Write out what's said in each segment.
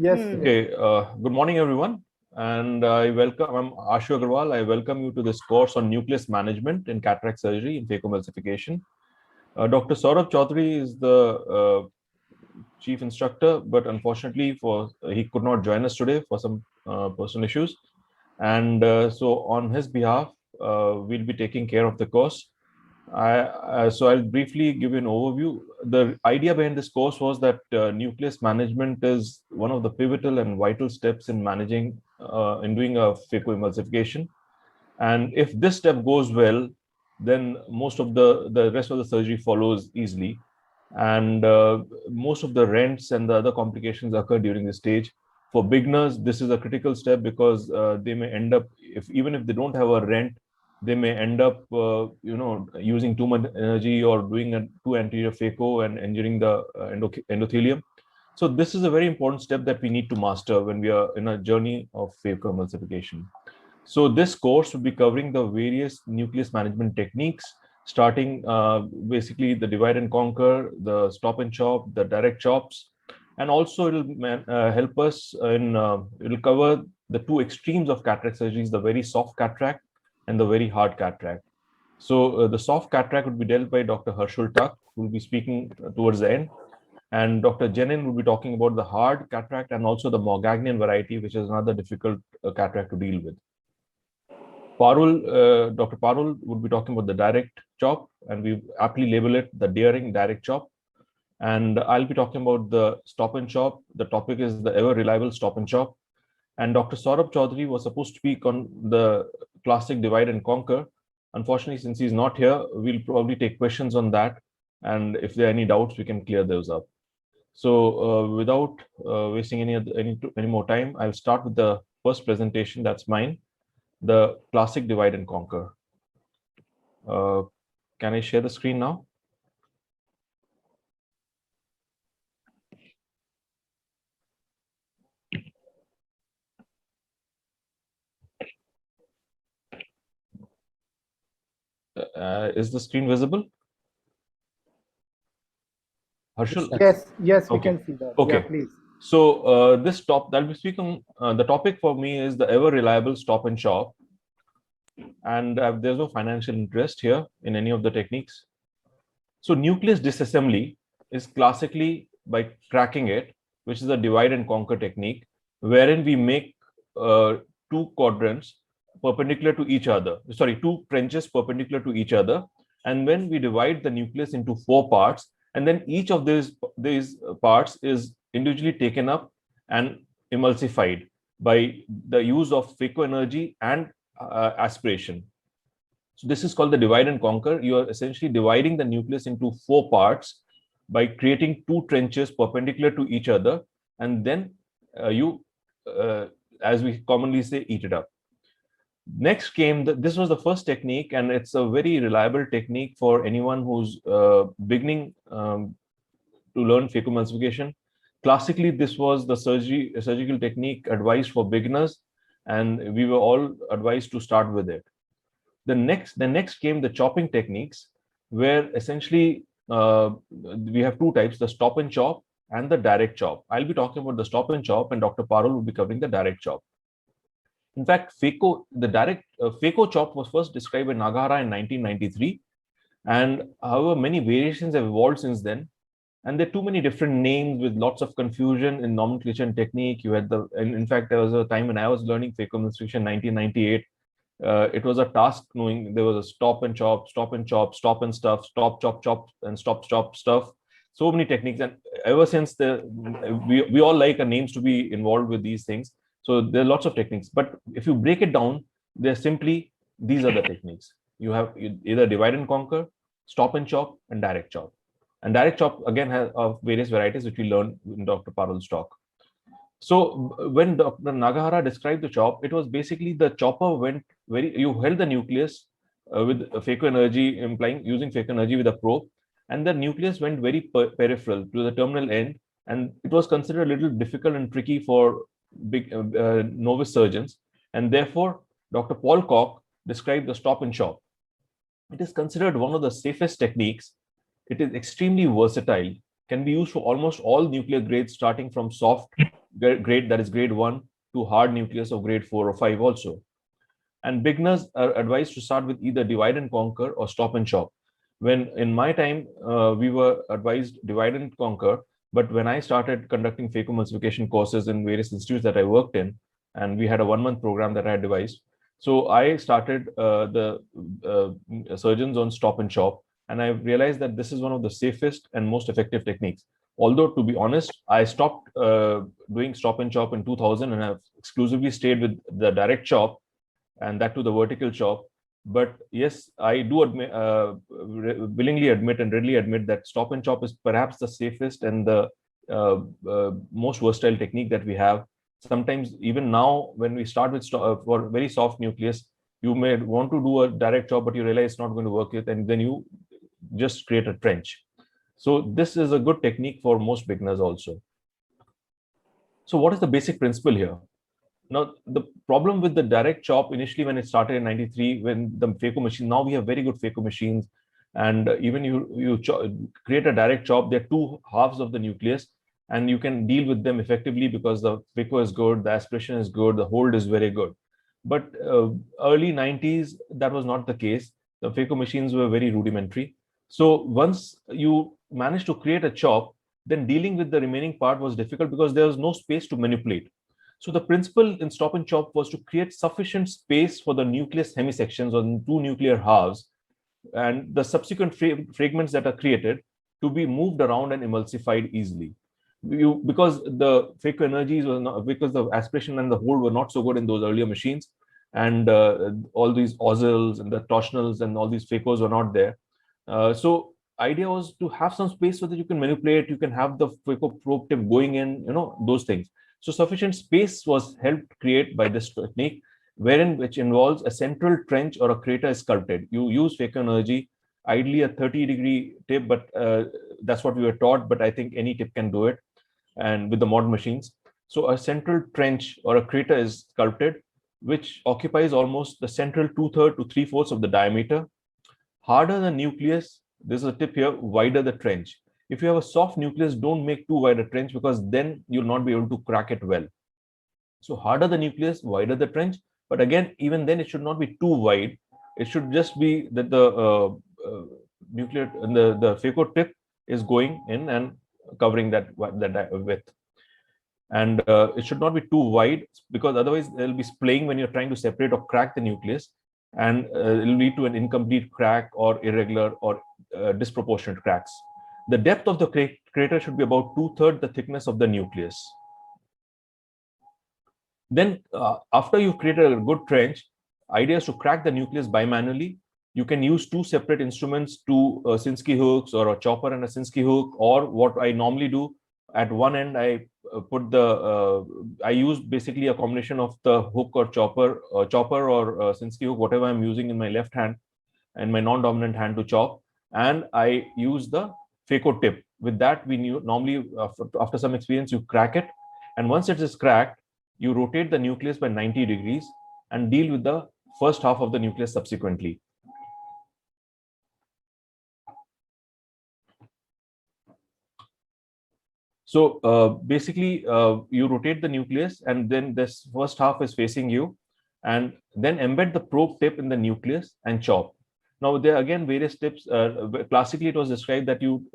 Yes. Okay, good morning, everyone. And I'm Ashu Agarwal. I welcome you to this course on nucleus management in cataract surgery in phacoemulsification. Dr. Saurabh Chaudhary is the chief instructor, but unfortunately, he could not join us today for some personal issues. And so, on his behalf, we'll be taking care of the course. So I'll briefly give you an overview. The idea behind this course was that nucleus management is one of the pivotal and vital steps in managing, in doing a phacoemulsification. And if this step goes well, then most of the rest of the surgery follows easily. And most of the rents and the other complications occur during this stage. For beginners, this is a critical step because they may end up, even if they don't have a rent, they may end up, using too much energy or doing a too anterior phaco and injuring the endothelium. So this is a very important step that we need to master when we are in a journey of phacoemulsification. So this course will be covering the various nucleus management techniques, starting basically the divide and conquer, the stop and chop, the direct chops, and also it'll help us it'll cover the two extremes of cataract surgeries, the very soft cataract and the very hard cataract. So the soft cataract would be dealt by Dr. Harshul Tuck, who will be speaking towards the end. And Dr. Jenin will be talking about the hard cataract and also the Morgagnian variety, which is another difficult cataract to deal with. Dr. Parul would be talking about the direct chop, and we aptly label it the daring direct chop. And I'll be talking about the stop and chop. The topic is the ever reliable stop and chop. And Dr. Saurabh Chaudhary was supposed to speak on the classic divide and conquer. Unfortunately, since he's not here, we'll probably take questions on that. And if there are any doubts, we can clear those up. So without wasting any more time, I'll start with the first presentation. That's mine, the classic divide and conquer. Can I share the screen now? Is the screen visible? Harshul? Yes, we Okay. can see that. Okay. Yeah, please. So I'll be speaking, the topic for me is the ever reliable stop and chop. And there's no financial interest here in any of the techniques. So nucleus disassembly is classically by cracking it, which is a divide and conquer technique, wherein we make two quadrants perpendicular to each other. Sorry, two trenches perpendicular to each other. And when we divide the nucleus into four parts, and then each of these parts is individually taken up and emulsified by the use of phaco energy and aspiration. So this is called the divide and conquer. You are essentially dividing the nucleus into four parts by creating two trenches perpendicular to each other, and then as we commonly say, eat it up. Next came, this was the first technique, and it's a very reliable technique for anyone who's beginning to learn phacoemulsification. Classically, this was the surgical technique advised for beginners, and we were all advised to start with it. The next came the chopping techniques, where essentially we have two types: the stop and chop and the direct chop. I'll be talking about the stop and chop, and Dr. Parul will be covering the direct chop. In fact, the direct phaco chop was first described by Nagahara in 1993, and however many variations have evolved since then. And there are too many different names with lots of confusion in nomenclature and technique. And in fact, there was a time when I was learning phacoemulsification in 1998. It was a task knowing there was a stop and chop, stop and chop, stop and stuff, stop, chop, chop, and stop, stop, stuff. So many techniques. And ever since we all like our names to be involved with these things. So there are lots of techniques. But if you break it down, they're simply, these are the techniques. You have either divide and conquer, stop and chop, and direct chop. And direct chop, again, has various varieties, which we learned in Dr. Parul's talk. So when Dr. Nagahara described the chop, it was basically the chopper went you held the nucleus with phaco energy, implying using phaco energy with a probe, and the nucleus went very peripheral to the terminal end, and it was considered a little difficult and tricky for big novice surgeons, and therefore Dr. Paul Koch described the stop and chop. It is considered one of the safest techniques. It is extremely versatile, can be used for almost all nuclear grades, starting from soft grade, that is grade 1, to hard nucleus of grade 4 or 5 also. And beginners are advised to start with either divide and conquer or stop and chop. When in my time, we were advised divide and conquer, but when I started conducting phacoemulsification courses in various institutes that I worked in, and we had a 1-month program that I had devised, so I started the surgeons on stop and chop, and I realized that this is one of the safest and most effective techniques. Although, to be honest, I stopped doing stop and chop in 2000, and I've exclusively stayed with the direct chop, and that to the vertical chop. But yes, I do admit, willingly admit and readily admit that stop and chop is perhaps the safest and the most versatile technique that we have. Sometimes, even now, when we start with for very soft nucleus, you may want to do a direct chop, but you realize it's not going to work it, and then you just create a trench. So this is a good technique for most beginners also. So what is the basic principle here? Now, the problem with the direct chop initially when it started in 93, when the phaco machine, now we have very good phaco machines, and even you create a direct chop, there are two halves of the nucleus, and you can deal with them effectively because the phaco is good, the aspiration is good, the hold is very good. But early 90s, that was not the case. The phaco machines were very rudimentary. So once you managed to create a chop, then dealing with the remaining part was difficult because there was no space to manipulate. So the principle in stop and chop was to create sufficient space for the nucleus hemisections or two nuclear halves, and the subsequent fragments that are created to be moved around and emulsified easily. Because the phaco energies were not, because the aspiration and the hold were not so good in those earlier machines, and all these Ozils and the torsionals and all these phacos were not there. So idea was to have some space so that you can manipulate, you can have the phaco probe tip going in, those things. So sufficient space was helped create by this technique, which involves a central trench or a crater is sculpted. You use phaco energy, ideally a 30-degree tip, but that's what we were taught, but I think any tip can do it, and with the modern machines. So a central trench or a crater is sculpted, which occupies almost the central 2/3 to 3/4 of the diameter. Harder the nucleus, this is a tip here, wider the trench. If you have a soft nucleus, don't make too wide a trench because then you'll not be able to crack it well. So harder the nucleus, wider the trench. But again, even then, it should not be too wide. It should just be that the nuclear and the phaco tip is going in and covering that width. And it should not be too wide because otherwise there'll be splaying when you're trying to separate or crack the nucleus, and it'll lead to an incomplete crack or irregular or disproportionate cracks. The depth of the crater should be about 2/3 the thickness of the nucleus. Then after you've created a good trench, idea is to crack the nucleus bimanually. You can use two separate instruments, two Sinskey hooks or a chopper and a Sinskey hook, or what I normally do, at one end I put I use basically a combination of the hook or chopper or Sinskey hook, whatever I'm using in my left hand and my non-dominant hand to chop, and I use the phaco tip. With that, we normally, after some experience, you crack it, and once it is cracked, you rotate the nucleus by 90 degrees and deal with the first half of the nucleus subsequently. So basically, you rotate the nucleus, and then this first half is facing you, and then embed the probe tip in the nucleus and chop. Now, there are again various tips. Classically, it was described that you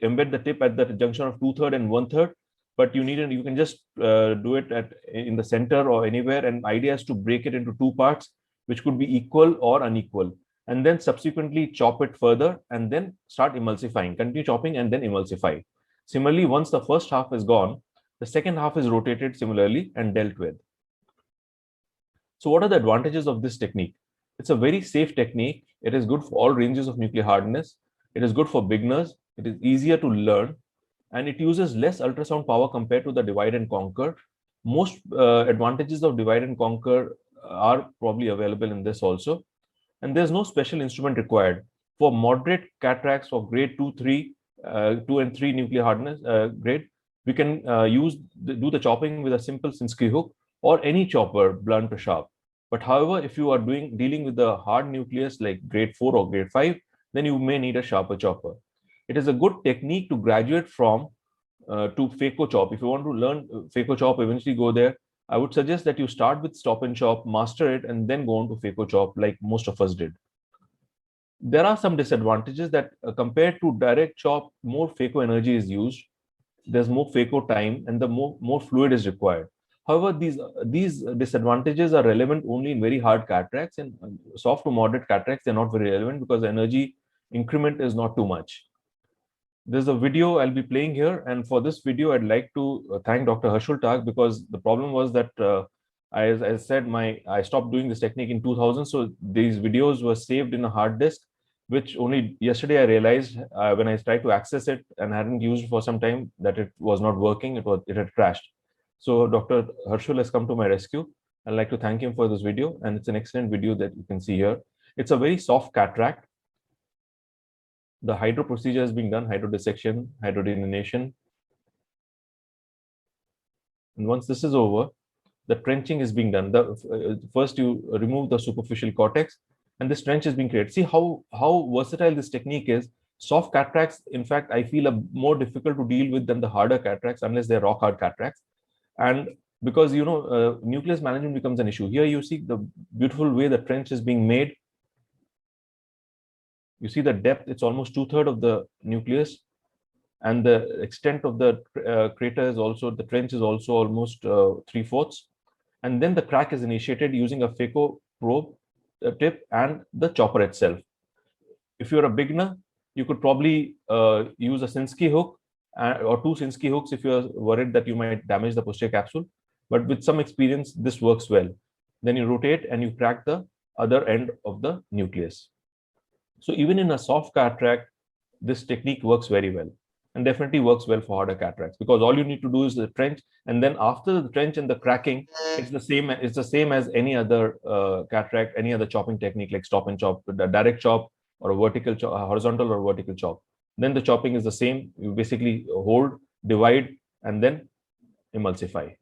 embed the tip at the junction of 2/3 and 1/3, but you can just do it in the center or anywhere. And idea is to break it into two parts, which could be equal or unequal, and then subsequently chop it further, and then start emulsifying. Continue chopping and then emulsify. Similarly, once the first half is gone, the second half is rotated similarly and dealt with. So what are the advantages of this technique? It's a very safe technique. It is good for all ranges of nuclear hardness. It is good for beginners. It is easier to learn, and it uses less ultrasound power compared to the divide and conquer. Most advantages of divide and conquer are probably available in this also. And there's no special instrument required. For moderate cataracts for grade 2, 2 and 3 nuclear hardness grade, we can do the chopping with a simple Sinskey hook or any chopper, blunt or sharp. But however, if you are dealing with the hard nucleus like grade 4 or grade 5, then you may need a sharper chopper. It is a good technique to graduate from to phaco chop. If you want to learn phaco chop, eventually go there, I would suggest that you start with stop and chop, master it, and then go on to phaco chop, like most of us did. There are some disadvantages that compared to direct chop, more phaco energy is used. There's more phaco time, and the more fluid is required. However, these disadvantages are relevant only in very hard cataracts, and soft to moderate cataracts, they're not very relevant because the energy increment is not too much. There's a video I'll be playing here, and for this video, I'd like to thank Dr. Harshul Tag, because the problem was that as I said, I stopped doing this technique in 2000, so these videos were saved in a hard disk, which only yesterday I realized when I tried to access it and hadn't used it for some time that it was not working. It had crashed. So Dr. Harshul has come to my rescue. I'd like to thank him for this video, and it's an excellent video that you can see here. It's a very soft cataract. The hydro procedure is being done, hydrodissection, hydrodelineation. And once this is over, the trenching is being done. First, you remove the superficial cortex, and this trench is being created. See how versatile this technique is. Soft cataracts, in fact, I feel are more difficult to deal with than the harder cataracts, unless they're rock hard cataracts. And because nucleus management becomes an issue. Here you see the beautiful way the trench is being made. You see the depth, it's almost 2/3 of the nucleus, and the extent of the crater is also, the trench is also almost 3/4. And then the crack is initiated using a phaco probe tip and the chopper itself. If you're a beginner, you could probably use a Sinskey hook or 2 Sinskey hooks if you're worried that you might damage the posterior capsule. But with some experience, this works well. Then you rotate and you crack the other end of the nucleus. So even in a soft cataract, this technique works very well, and definitely works well for harder cataracts, because all you need to do is the trench, and then after the trench and the cracking, it's the same as any other cataract, any other chopping technique like stop and chop, the direct chop, or a vertical chop, horizontal or vertical chop. Then the chopping is the same. You basically hold, divide, and then emulsify.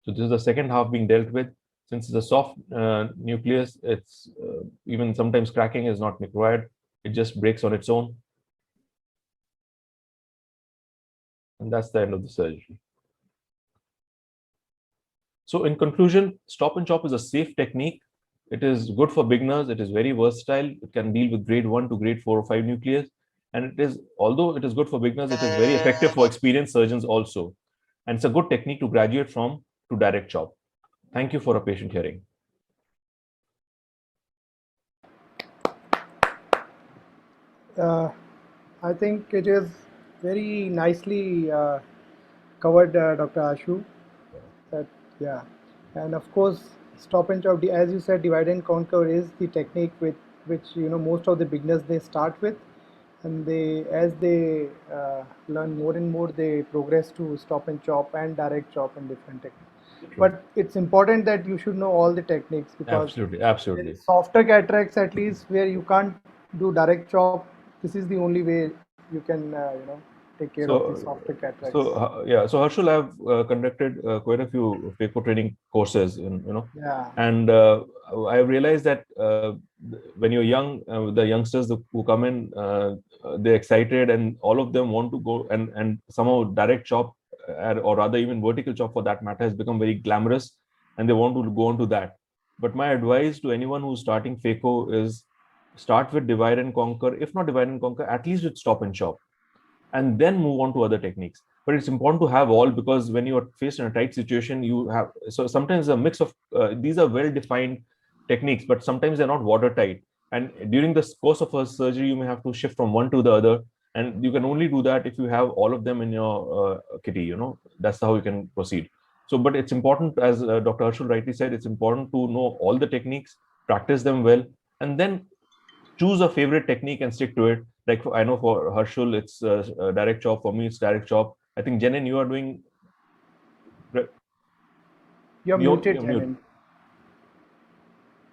So this is the second half being dealt with. Since it's a soft nucleus, it's even sometimes cracking is not required. It just breaks on its own. And that's the end of the surgery. So in conclusion, stop and chop is a safe technique. It is good for beginners. It is very versatile. It can deal with grade 1 to grade 4 or 5 nucleus. And it is, although it is good for beginners, it is very effective for experienced surgeons also. And it's a good technique to graduate from to direct chop. Thank you for a patient hearing. I think it is very nicely covered, Dr. Ashu. Yeah, and of course, stop and chop, as you said, divide and conquer is the technique with which most of the beginners they start with, and as they learn more and more, they progress to stop and chop and direct chop and different techniques. But it's important that you should know all the techniques, because absolutely. Softer cataracts, at least where you can't do direct chop, this is the only way you can take care of the softer cataracts. So Harshul, I've conducted quite a few phaco training courses, Yeah. And I realized that when you're young, the youngsters who come in, they're excited, and all of them want to go and somehow direct chop, or rather even vertical chop for that matter, has become very glamorous, and they want to go on to that. But my advice to anyone who's starting phaco is start with divide and conquer. If not divide and conquer, at least with stop and chop, and then move on to other techniques. But it's important to have all, because when you are faced in a tight situation, you have, so sometimes a mix of these are well-defined techniques, but sometimes they're not watertight. And during the course of a surgery, you may have to shift from one to the other, and you can only do that if you have all of them in your kitty. That's how you can proceed. So, but it's important, as Dr. Harshul rightly said, it's important to know all the techniques, practice them well, and then choose a favorite technique and stick to it. Like I know for Harshul, it's direct chop. For me, it's direct chop. I think Jenin, you are doing. You're muted, Jenin.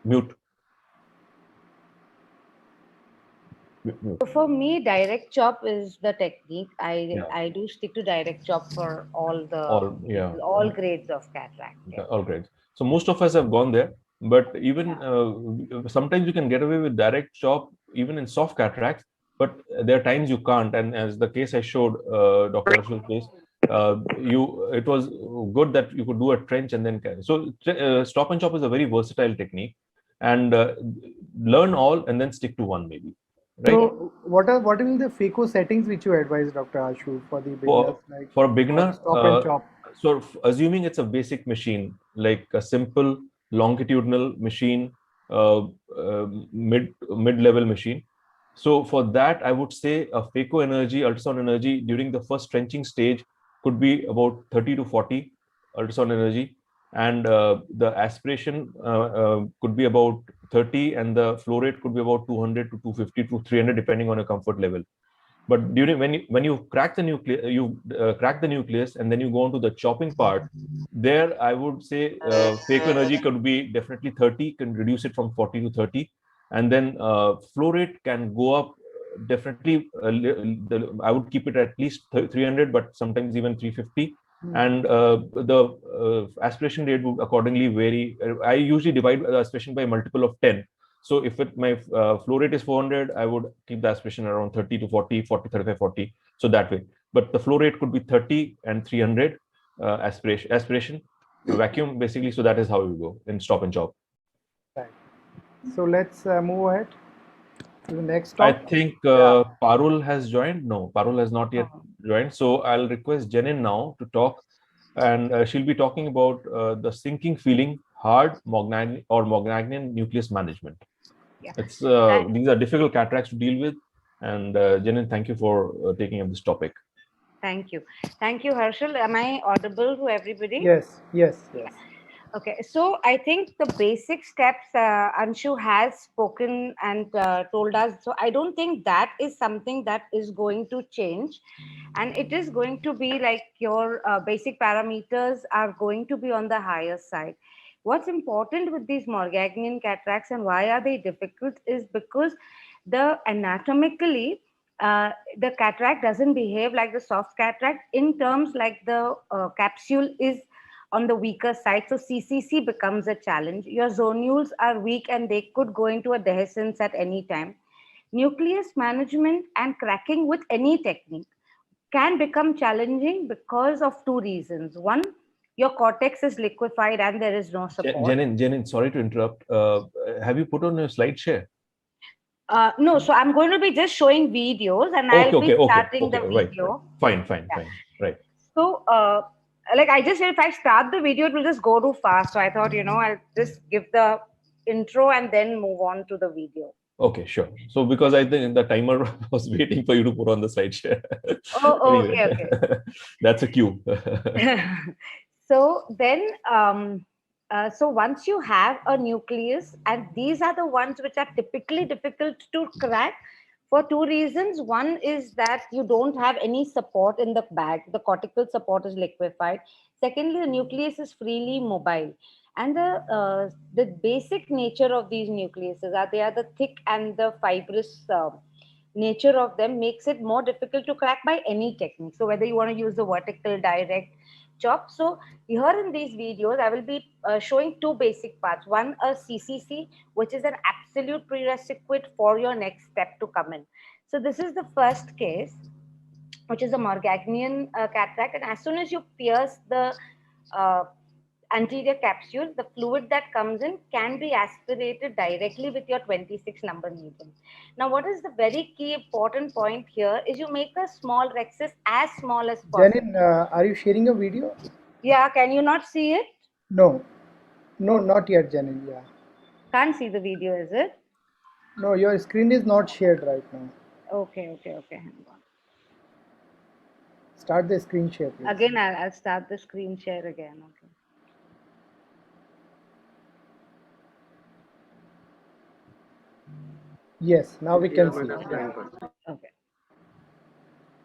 Mute. So for me, direct chop is the technique. I do stick to direct chop for all grades of cataract. All grades. So most of us have gone there. But even sometimes you can get away with direct chop even in soft cataracts, but there are times you can't. And as the case I showed, Dr. Ashul's case, it was good that you could do a trench and then so stop and chop is a very versatile technique, and learn all and then stick to one maybe. Right. So what will the phaco settings which you advise, Dr. Ashu, for the beginners, like For a for beginner, stop and chop? so assuming it's a basic machine, like a simple longitudinal machine, mid-level machine. So for that, I would say a phaco energy, ultrasound energy during the first trenching stage could be about 30 to 40 ultrasound energy, and the aspiration could be about 30, and the flow rate could be about 200 to 250 to 300, depending on your comfort level. But during when you crack the nucleus, crack the nucleus, and then you go on to the chopping part. There, I would say phaco energy could be definitely 30, can reduce it from 40 to 30, and then flow rate can go up definitely. I would keep it at least 300, but sometimes even 350. And the aspiration rate would accordingly vary. I usually divide the aspiration by a multiple of 10. So if my flow rate is 400, I would keep the aspiration around 30 to 40, 40, 35, 40. So that way. But the flow rate could be 30 and 300 aspiration, vacuum basically. So that is how you go in stop and chop. Right. So let's move ahead to the next I talk. think Parul has joined. No, Parul has not yet joined. So I'll request Jenin now to talk, and she'll be talking about the sinking feeling, hard Morgagnian nucleus management. Yeah. It's these are difficult cataracts to deal with, and Jenin, thank you for taking up this topic. Thank you, Harshal. Am I audible to everybody? Yes, yes, yes. Okay, so I think the basic steps Anshu has spoken and told us. So I don't think that is something that is going to change, and it is going to be like your basic parameters are going to be on the higher side. What's important with these Morgagnian cataracts and why are they difficult is because the anatomically the cataract doesn't behave like the soft cataract in terms like the capsule is on the weaker side. So CCC becomes a challenge. Your zonules are weak and they could go into a dehiscence at any time. Nucleus management and cracking with any technique can become challenging because of two reasons. One, your cortex is liquefied and there is no support. Jenin, sorry to interrupt. Have you put on your slide share? No, so I'm going to be just showing videos and I'll be starting the video. Right. Fine. Right. So, like I just said, if I start the video, it will just go too fast. So I thought, I'll just give the intro and then move on to the video. Okay, sure. So because I think the timer was waiting for you to put on the slide share. Oh, anyway. Okay. That's a cue. So then, so once you have a nucleus, and these are the ones which are typically difficult to crack for two reasons. One is that you don't have any support in the bag. The cortical support is liquefied. Secondly, the nucleus is freely mobile. And the basic nature of these nucleuses are they are the thick and the fibrous nature of them makes it more difficult to crack by any technique. So whether you want to use the vertical, direct, chop. So here in these videos, I will be showing two basic parts. One, a CCC, which is an absolute prerequisite for your next step to come in. So this is the first case, which is a Morgagnian cataract. And as soon as you pierce the anterior capsule, the fluid that comes in can be aspirated directly with your 26 number needle. Now, what is the very key important point here is you make a small rhexis as small as possible. Jenin, are you sharing a video? Yeah, can you not see it? No, not yet, Jenin. Yeah. Can't see the video, is it? No, your screen is not shared right now. Okay. Hang on. Start the screen share, please. Again, I'll start the screen share again. Okay. Yes, now we can see. Yeah. Okay.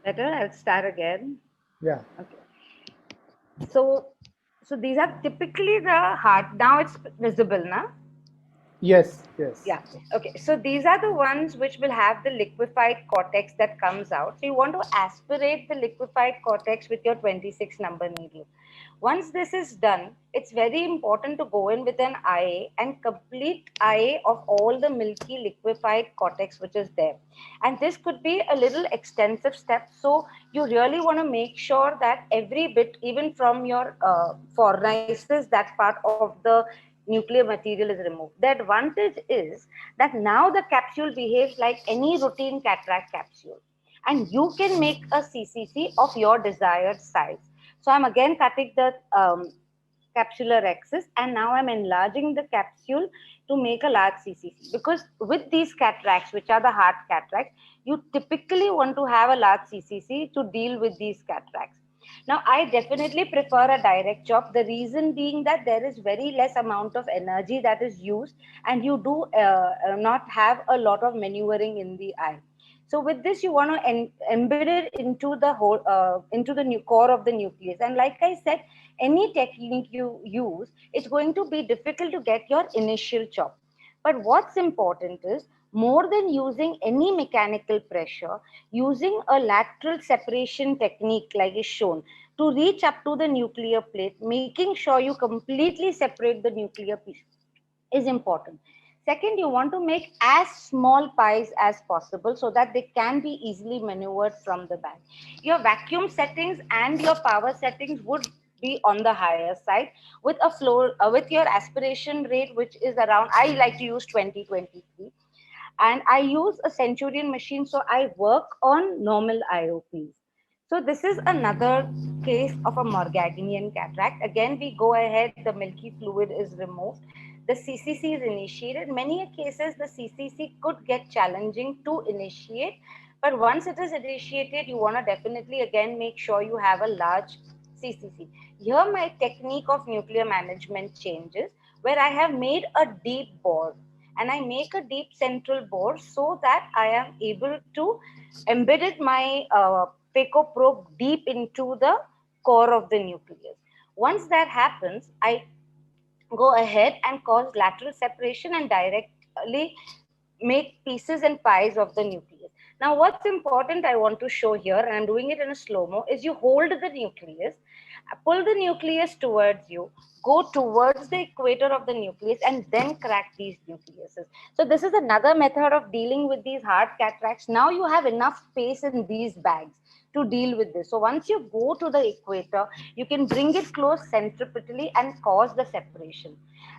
Better? I'll start again. Yeah. Okay. So these are typically the heart. Now it's visible, na? Yes, yes. Yeah. Okay. So these are the ones which will have the liquefied cortex that comes out. So you want to aspirate the liquefied cortex with your 26 number needle. Once this is done, it's very important to go in with an IA and complete IA of all the milky liquefied cortex which is there. And this could be a little extensive step. So you really want to make sure that every bit, even from your fornices, that part of the nuclear material is removed. The advantage is that now the capsule behaves like any routine cataract capsule, and you can make a CCC of your desired size. So I'm again cutting the capsular axis, and now I'm enlarging the capsule to make a large CCC, because with these cataracts, which are the hard cataracts, you typically want to have a large CCC to deal with these cataracts. Now, I definitely prefer a direct chop. The reason being that there is very less amount of energy that is used, and you do not have a lot of maneuvering in the eye. So with this, you want to embed it into the whole, into the new core of the nucleus. And like I said, any technique you use, it's going to be difficult to get your initial chop. But what's important is, more than using any mechanical pressure, using a lateral separation technique like is shown to reach up to the nuclear plate, making sure you completely separate the nuclear piece is important. Second, you want to make as small pies as possible so that they can be easily maneuvered from the bag. Your vacuum settings and your power settings would be on the higher side, with a flow with your aspiration rate, which is around, I like to use 2023, and I use a Centurion machine, so I work on normal IOPs. So this is another case of a Morgaginian cataract. Again, we go ahead, the milky fluid is removed, the CCC is initiated. Many cases, the CCC could get challenging to initiate, but once it is initiated, you want to definitely again make sure you have a large CCC. Here, my technique of nuclear management changes, where I have made a deep bore, and I make a deep central bore so that I am able to embed my phaco probe deep into the core of the nucleus. Once that happens, I go ahead and cause lateral separation and directly make pieces and pies of the nucleus. Now, what's important I want to show here, and I'm doing it in a slow-mo, is you hold the nucleus, pull the nucleus towards you, go towards the equator of the nucleus, and then crack these nucleuses. So this is another method of dealing with these hard cataracts. Now you have enough space in these bags to deal with this. So once you go to the equator, you can bring it close centripetally and cause the separation.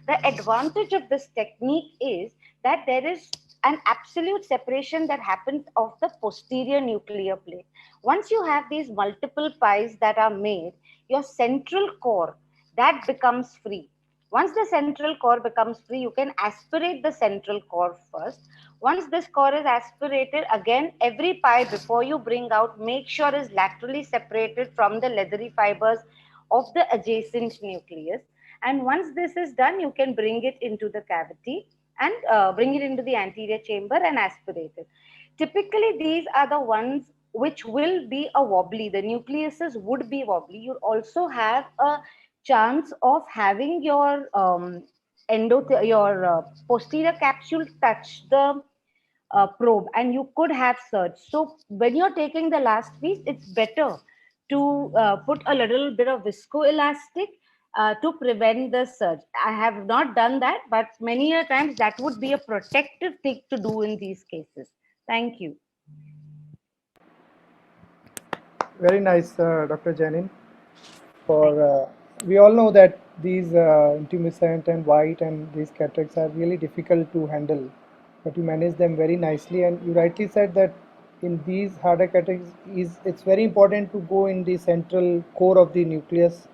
The advantage of this technique is that there is an absolute separation that happens of the posterior nuclear plate. Once you have these multiple pies that are made, your central core, that becomes free. Once the central core becomes free, you can aspirate the central core first. Once this core is aspirated, again, every pie before you bring out, make sure is laterally separated from the leathery fibers of the adjacent nucleus. And once this is done, you can bring it into the cavity and bring it into the anterior chamber and aspirate it. Typically, these are the ones which will be a wobbly. The nucleuses would be wobbly. You also have a chance of having your posterior capsule touch the probe, and you could have surge. So when you're taking the last piece, it's better to put a little bit of viscoelastic to prevent the surge. I have not done that, but many a times that would be a protective thing to do in these cases. Thank you. Very nice, Dr. Janin. We all know that these intumescent and white and these cataracts are really difficult to handle, but you manage them very nicely. And you rightly said that in these harder cataracts, it's very important to go in the central core of the nucleus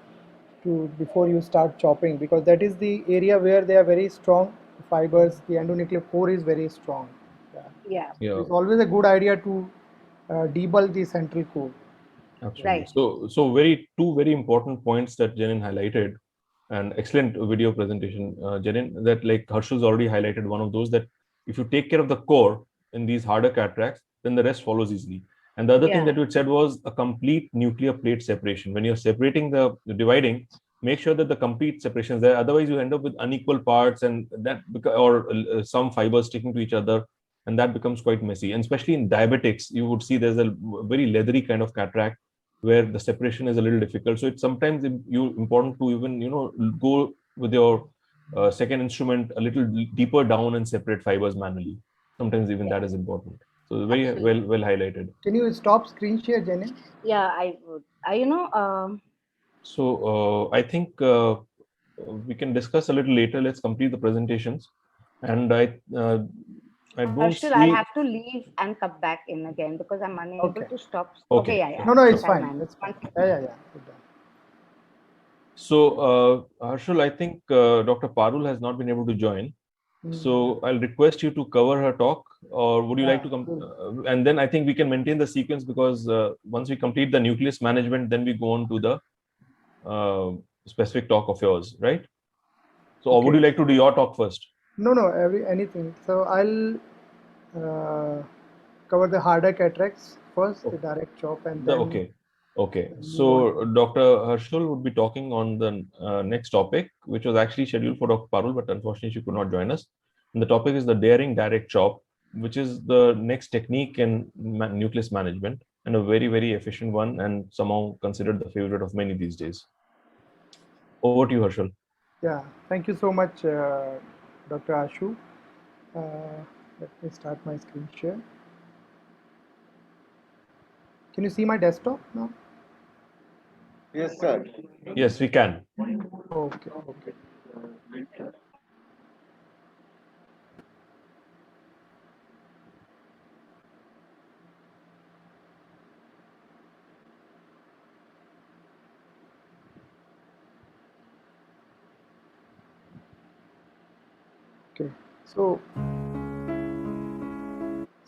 to before you start chopping, because that is the area where they are very strong fibers. The endonuclear core is very strong. Yeah. Yeah, Yeah, It's always a good idea to debulk the central core. absolutely. right. So two very important points that Jenin highlighted, and excellent video presentation, Jenin. That like Harshul's already highlighted one of those, that if you take care of the core in these harder cataracts, then the rest follows easily. And the other thing Yeah, that you said was a complete nuclear plate separation. When you're separating the dividing, make sure that the complete separation is there. Otherwise, you end up with unequal parts, and some fibers sticking to each other, and that becomes quite messy. And especially in diabetics, you would see there's a very leathery kind of cataract where the separation is a little difficult. So it's sometimes important to even go with your second instrument a little deeper down and separate fibers manually. Sometimes even that is important. So very well highlighted. Can you stop screen share, Jenny? Yeah, I would. So I think we can discuss a little later. Let's complete the presentations. And I don't see. I'll have to leave and come back in again because I'm unable to stop. Okay. Yeah. No, it's fine. It's fine. Yeah. So Harshul, I think Dr. Parul has not been able to join. So I'll request you to cover her talk, or would you like to come? And then I think we can maintain the sequence, because once we complete the nucleus management, then we go on to the specific talk of yours, right? So, or would you like to do your talk first? No, anything. So I'll cover the harder cataracts first, the direct chop, and then. Okay. So Dr. Harshul would be talking on the next topic, which was actually scheduled for Dr. Parul, but unfortunately she could not join us. And the topic is the daring direct chop, which is the next technique in nucleus management, and a very, very efficient one, and somehow considered the favorite of many these days. Over to you, Harshul. Yeah, thank you so much, Dr. Ashu. Let me start my screen share. Can you see my desktop now? Yes, sir. Yes, we can. Okay. Okay. So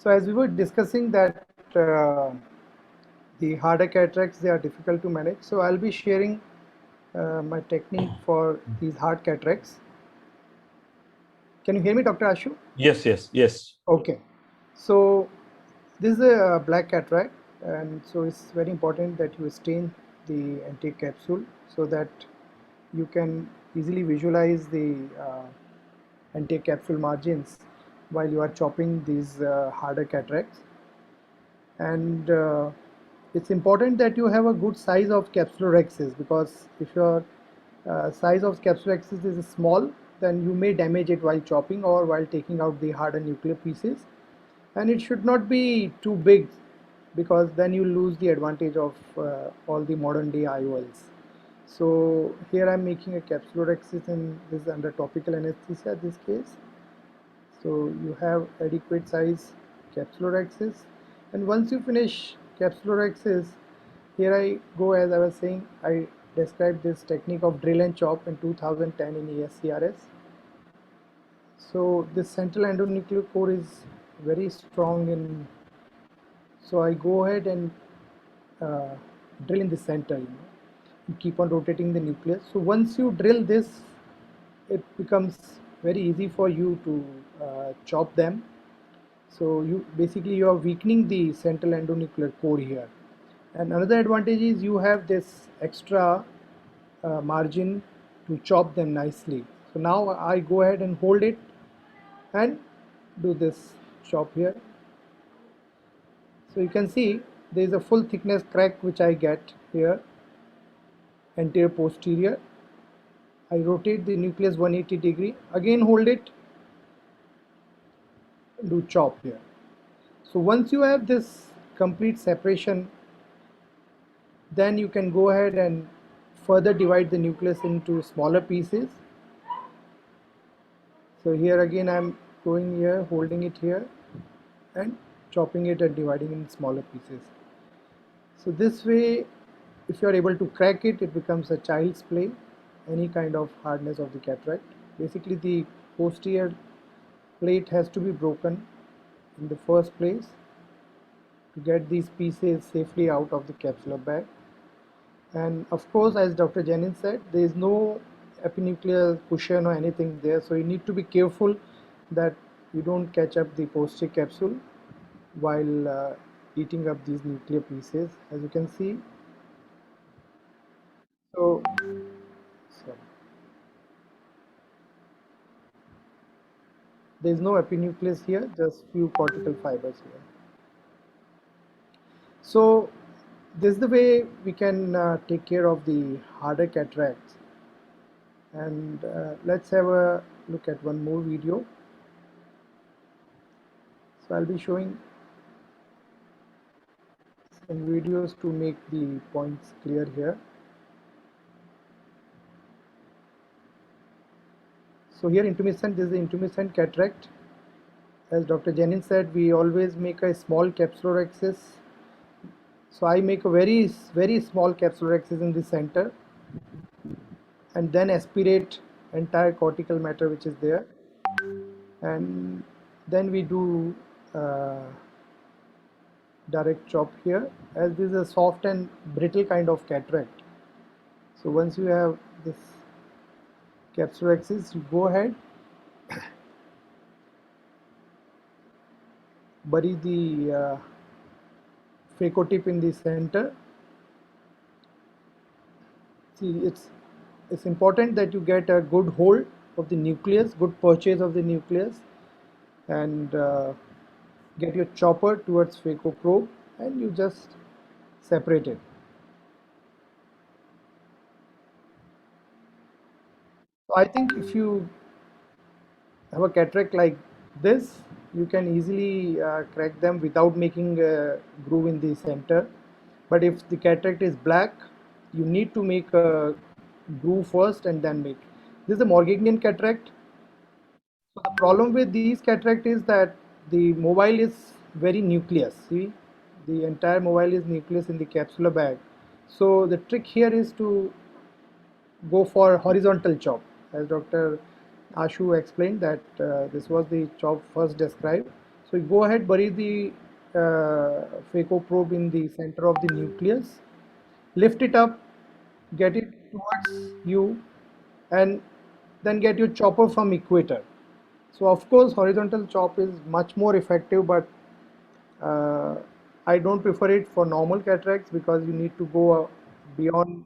as we were discussing that the harder cataracts, they are difficult to manage. So I'll be sharing my technique for these hard cataracts. Can you hear me, Dr. Ashu? Yes. Okay. So this is a black cataract, and so it's very important that you stain the anterior capsule so that you can easily visualize the anterior capsule margins while you are chopping these harder cataracts. And it's important that you have a good size of capsular axis, because if your size of capsular axis is small, then you may damage it while chopping or while taking out the harder nuclear pieces. And it should not be too big, because then you lose the advantage of all the modern day IOLs. So here I'm making a capsular axis, and this is under topical anesthesia this case. So you have adequate size capsular axis, and once you finish capsular axis, here I go, as I was saying, I described this technique of drill and chop in 2010 in ESCRS. So this central endonuclear core is very strong in, so I go ahead and drill in the center, and keep on rotating the nucleus. So once you drill this, it becomes very easy for you to chop them. So you are weakening the central endonuclear core here. And another advantage is you have this extra margin to chop them nicely. So now I go ahead and hold it and do this chop here. So you can see there is a full thickness crack which I get here, anterior posterior. I rotate the nucleus 180 degree, again hold it, do chop here. So once you have this complete separation, then you can go ahead and further divide the nucleus into smaller pieces. So here again I'm going here, holding it here, and chopping it and dividing in smaller pieces. So this way, if you are able to crack it, it becomes a child's play, any kind of hardness of the cataract. Basically the posterior plate has to be broken in the first place to get these pieces safely out of the capsular bag. And of course, as Dr. Jennings said, there is no epinuclear cushion or anything there, so you need to be careful that you don't catch up the posterior capsule while eating up these nuclear pieces, as you can see. There is no epinucleus here, just few cortical fibers here. So this is the way we can take care of the harder cataracts. And let's have a look at one more video. So I'll be showing some videos to make the points clear here. So here intermittent, this is the intermittent cataract. As Dr. Jennings said, we always make a small capsular axis. So I make a very small capsular axis in the center and then aspirate entire cortical matter which is there, and then we do direct chop here, as this is a soft and brittle kind of cataract. So once you have this capsular axis, you go ahead, bury the phaco tip in the center. See, it's important that you get a good hold of the nucleus, good purchase of the nucleus, and get your chopper towards phaco probe, and you just separate it. So I think if you have a cataract like this, you can easily crack them without making a groove in the center. But if the cataract is black, you need to make a groove first and then make. This is a Morgagnian cataract. So the problem with these cataract is that the mobile is very nucleus. See, the entire mobile is nucleus in the capsular bag. So the trick here is to go for horizontal chop, as Dr. Ashu explained that this was the chop first described. So you go ahead, bury the phaco probe in the center of the nucleus, lift it up, get it towards you, and then get your chopper from equator. So of course horizontal chop is much more effective, but I don't prefer it for normal cataracts because you need to go beyond,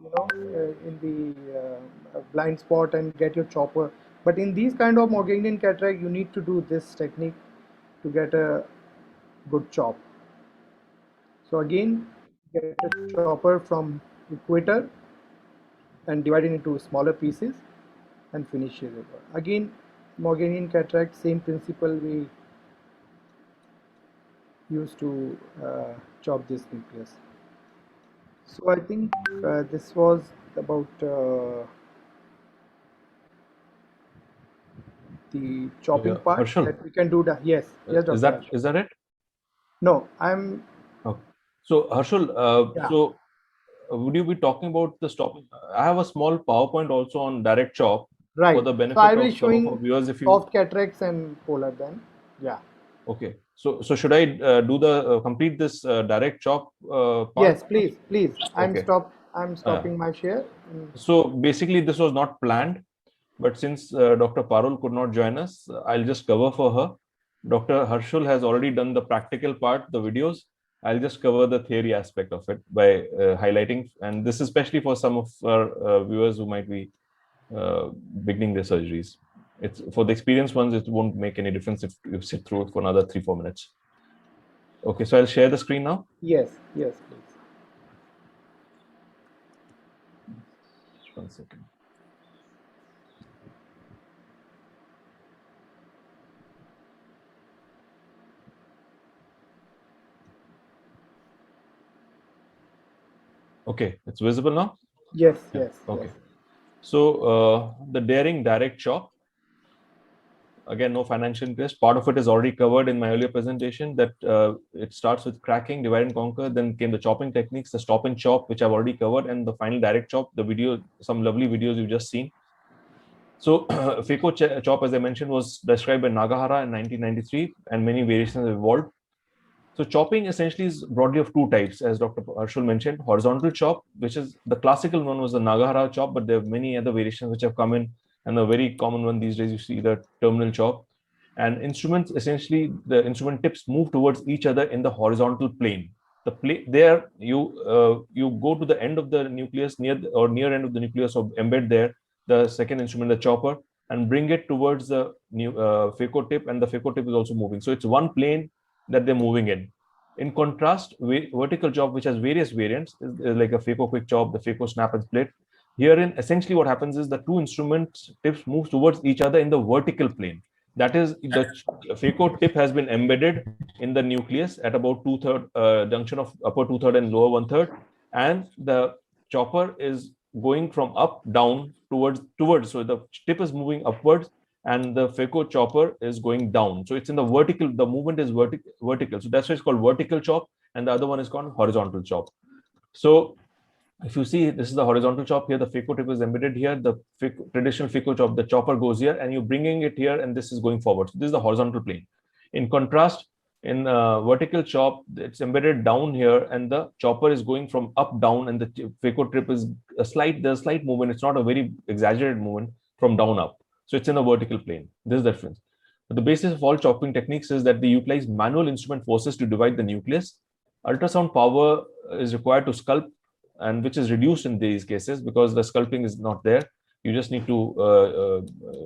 in the blind spot and get your chopper. But in these kind of Morgagnian cataract, you need to do this technique to get a good chop. So again, get a chopper from equator and divide it into smaller pieces and finish it. Again, Morgagnian cataract, same principle we use to chop this nucleus. So I think this was about the chopping part Harshal, that we can do. Yes, Dr. is that it? No, I'm. Okay. So Harshal, Yeah. so would you be talking about the stopping? I have a small PowerPoint also on direct chop Right. for the benefit So I will of be some of showing our viewers. If you soft cataracts and polar then. Yeah. okay, so should I do the complete this direct chop part? Yes, please. Okay. I'm stopping my share. So basically, this was not planned, but since Dr. Parul could not join us, I'll just cover for her. Dr. Harshal has already done the practical part, the videos. I'll just cover the theory aspect of it by highlighting, and this is especially for some of our viewers who might be beginning their surgeries. It's for the experienced ones, it won't make any difference if you sit through it for another 3-4 minutes. Okay, so I'll share the screen now. Yes, please. Just 1 second. Okay, it's visible now? Yes. Okay. Yes. So the daring direct chop, again, no financial interest. Part of it is already covered in my earlier presentation, that it starts with cracking, divide and conquer, then came the chopping techniques, the stop and chop, which I've already covered, and the final direct chop, the video, some lovely videos you've just seen. So phaco chop, as I mentioned, was described by Nagahara in 1993, and many variations have evolved. So chopping essentially is broadly of two types, as Dr. Harshal mentioned. Horizontal chop, which is the classical one, was the Nagahara chop, but there are many other variations which have come in, and a very common one these days, you see the terminal chop. And instruments, essentially, the instrument tips move towards each other in the horizontal plane. The plane there, you go to the end of the nucleus, near end of the nucleus, or embed there the second instrument, the chopper, and bring it towards the new phaco tip, and the phaco tip is also moving. So it's one plane that they're moving in. In contrast, vertical chop, which has various variants, is like a phaco quick chop, the phaco snap and split. Herein, essentially what happens is the two instruments tips move towards each other in the vertical plane. That is, the phaco tip has been embedded in the nucleus at about 2/3 junction of upper 2/3 and lower 1/3, and the chopper is going from up down towards. So the tip is moving upwards, and the phaco chopper is going down. So it's in the vertical. The movement is vertical. So that's why it's called vertical chop, and the other one is called horizontal chop. So if you see, this is the horizontal chop here. The phaco tip is embedded here. The traditional phaco chop, the chopper goes here, and you're bringing it here, and this is going forward. So this is the horizontal plane. In contrast, in vertical chop, it's embedded down here, and the chopper is going from up down, and the phaco tip is there's a slight movement. It's not a very exaggerated movement from down up. So it's in a vertical plane. This is the difference. But the basis of all chopping techniques is that they utilize manual instrument forces to divide the nucleus. Ultrasound power is required to sculpt, and which is reduced in these cases because the sculpting is not there. You just need to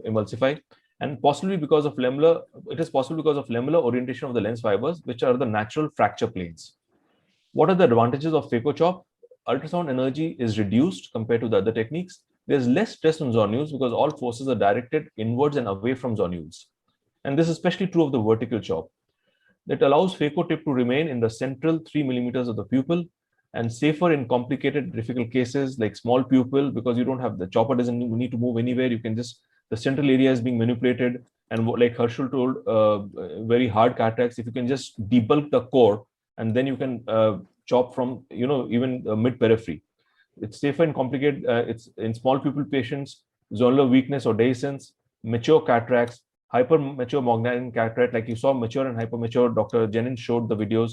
emulsify. And possibly because of lamellar, it is possible because of lamellar orientation of the lens fibers, which are the natural fracture planes. What are the advantages of phaco chop? Ultrasound energy is reduced compared to the other techniques. There's less stress on zonules because all forces are directed inwards and away from zonules. And this is especially true of the vertical chop. It allows phaco tip to remain in the central 3 millimeters of the pupil, and safer in complicated, difficult cases like small pupil, because you don't have the chopper doesn't need to move anywhere. You can just, the central area is being manipulated. And like Herschel told, very hard cataracts, if you can just debulk the core, and then you can chop from, even mid periphery. It's safer in complicated, it's in small pupil patients, zonular weakness or dehiscence, mature cataracts, hyper mature Morgagnin cataract, like you saw mature and hyper mature. Dr. Jennings showed the videos.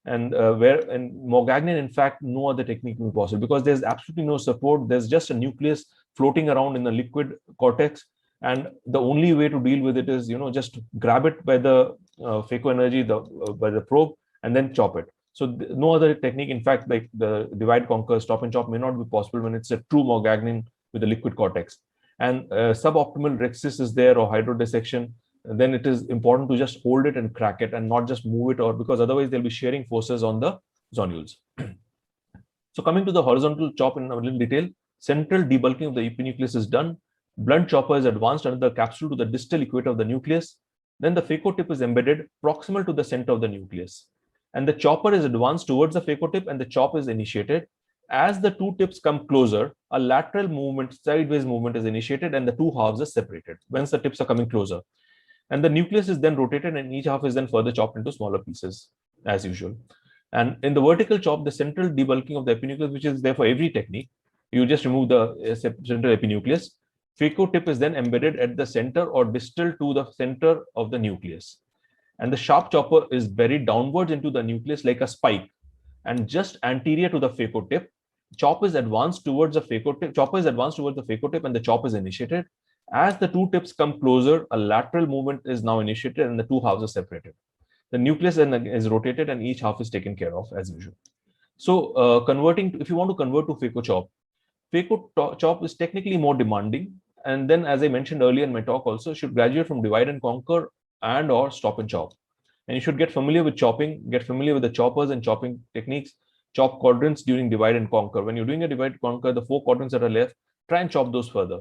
And where in Morgagnin, in fact, no other technique will be possible because there's absolutely no support. There's just a nucleus floating around in the liquid cortex, and the only way to deal with it is, just grab it by the phaco energy, by the probe, and then chop it. So no other technique, in fact, like the divide, conquer, stop and chop, may not be possible when it's a true Morgagnin with a liquid cortex. And suboptimal rhexis is there, or hydrodissection. Then it is important to just hold it and crack it and not just move it, or because otherwise there'll be shearing forces on the zonules. So coming to the horizontal chop in a little detail, central debulking of the epinucleus is done. Blunt chopper is advanced under the capsule to the distal equator of the nucleus. Then the phaco tip is embedded proximal to the center of the nucleus. And the chopper is advanced towards the phaco tip, and the chop is initiated. As the two tips come closer, a lateral movement, sideways movement is initiated, and the two halves are separated once the tips are coming closer. And the nucleus is then rotated, and each half is then further chopped into smaller pieces, as usual. And in the vertical chop, the central debulking of the epinucleus, which is there for every technique, you just remove the central epinucleus. Phaco tip is then embedded at the center or distal to the center of the nucleus. And the sharp chopper is buried downwards into the nucleus like a spike, and just anterior to the phaco tip. Chopper is advanced towards the phaco tip, and the chop is initiated. As the two tips come closer, a lateral movement is now initiated, and the two halves are separated. The nucleus is rotated, and each half is taken care of as usual. So if you want to convert to phaco chop is technically more demanding. And then, as I mentioned earlier in my talk also, should graduate from divide and conquer and or stop and chop. And you should get familiar with chopping, get familiar with the choppers and chopping techniques, chop quadrants during divide and conquer. When you're doing a divide and conquer, the 4 quadrants that are left, try and chop those further.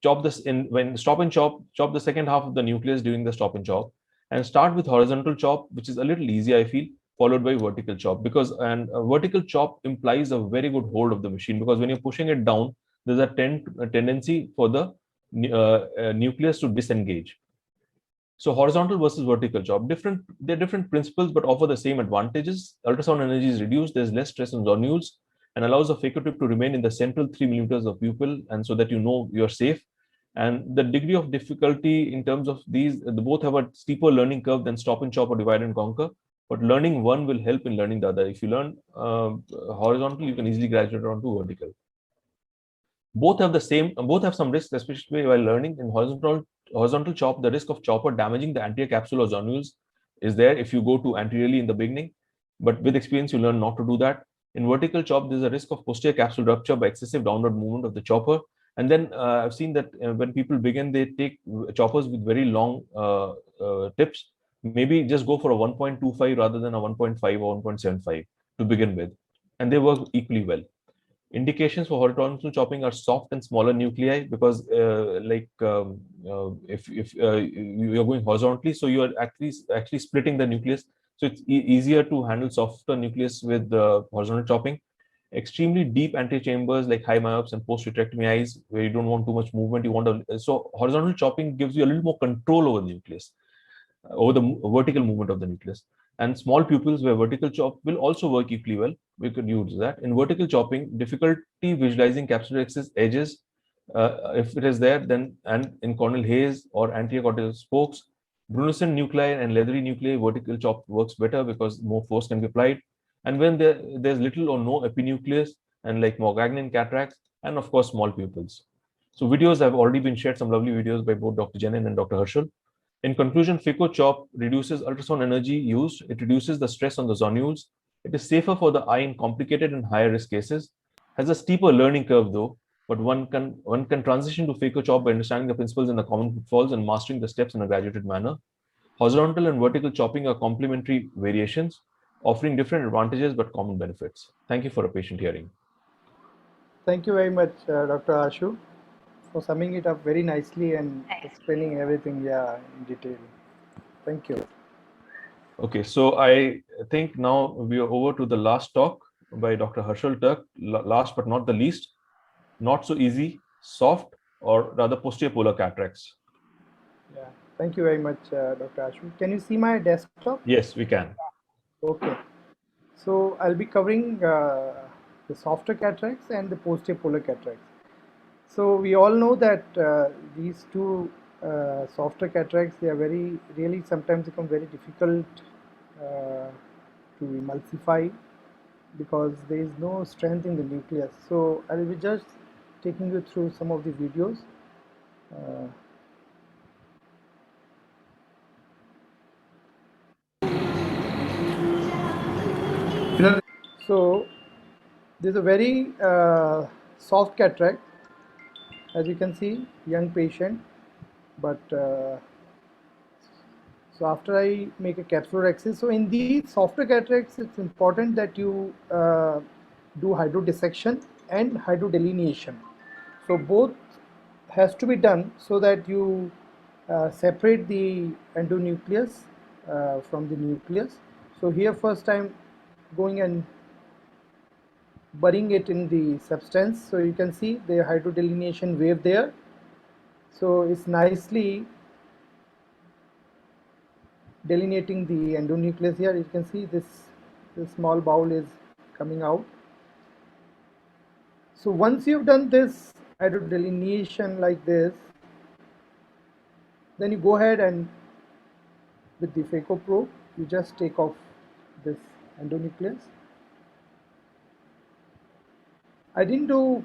Chop this when stop and chop the second half of the nucleus during the stop and chop, and start with horizontal chop, which is a little easier, I feel, followed by vertical chop, because a vertical chop implies a very good hold of the machine, because when you're pushing it down, there's a tendency for the nucleus to disengage. So horizontal versus vertical chop, they're different principles, but offer the same advantages. Ultrasound energy is reduced, there's less stress on zonules, and allows the phaco tip to remain in the central 3 millimeters of pupil, and so that you're safe. And the degree of difficulty in terms of these, they both have a steeper learning curve than stop and chop or divide and conquer, but learning one will help in learning the other. If you learn horizontal, you can easily graduate onto vertical. Both have some risks, especially while learning. In horizontal chop, the risk of chopper damaging the anterior capsule or zonules is there if you go too anteriorly in the beginning, but with experience, you learn not to do that. In vertical chop, there's a risk of posterior capsule rupture by excessive downward movement of the chopper, And then I've seen that when people begin, they take choppers with very long tips. Maybe just go for a 1.25 rather than a 1.5 or 1.75 to begin with, and they work equally well. Indications for horizontal chopping are soft and smaller nuclei because, if you're going horizontally, so you are actually splitting the nucleus. So it's easier to handle softer nucleus with horizontal chopping. Extremely deep antechambers like high myops and post-vitrectomy eyes, where you don't want too much movement. You want so horizontal chopping gives you a little more control over the nucleus, over the vertical movement of the nucleus. And small pupils where vertical chop will also work equally well. We could use that. In vertical chopping, difficulty visualizing capsular axis edges, if it is there, then, and in corneal haze or anterior cortical spokes, brunescent nuclei and leathery nuclei, vertical chop works better because more force can be applied. And when there's little or no epinucleus, and like Morgagnian cataracts, and of course small pupils. So videos have already been shared, some lovely videos by both Dr. Janin and Dr. Herschel. In conclusion, phaco-chop reduces ultrasound energy used. It reduces the stress on the zonules. It is safer for the eye in complicated and higher risk cases. Has a steeper learning curve though, but one can transition to phaco-chop by understanding the principles and the common pitfalls and mastering the steps in a graduated manner. Horizontal and vertical chopping are complementary variations, offering different advantages but common benefits. Thank you for a patient hearing. Thank you very much, Dr. Ashu, for summing it up very nicely and explaining everything, yeah, in detail. Thank you. Okay, so I think now we are over to the last talk by Dr. Herschel Turk, last but not the least, not so easy, soft, or rather posterior polar cataracts. Yeah, thank you very much, Dr. Ashu. Can you see my desktop? Yes, we can. Okay. So I'll be covering the softer cataracts and the posterior polar cataracts. So we all know that these two softer cataracts, they are really sometimes become very difficult to emulsify because there is no strength in the nucleus. So I will be just taking you through some of the videos. So there's a very soft cataract, as you can see, young patient, but so after I make a capsular axis, so in these softer cataracts, it's important that you do hydrodissection and hydrodelineation. So both has to be done so that you separate the endonucleus from the nucleus. So here first I'm going and burying it in the substance. So you can see the hydrodelineation wave there. So it's nicely delineating the endonucleus here. You can see this small bowel is coming out. So once you've done this hydrodelineation like this, then you go ahead and with the phaco probe, you just take off this endonucleus. I didn't do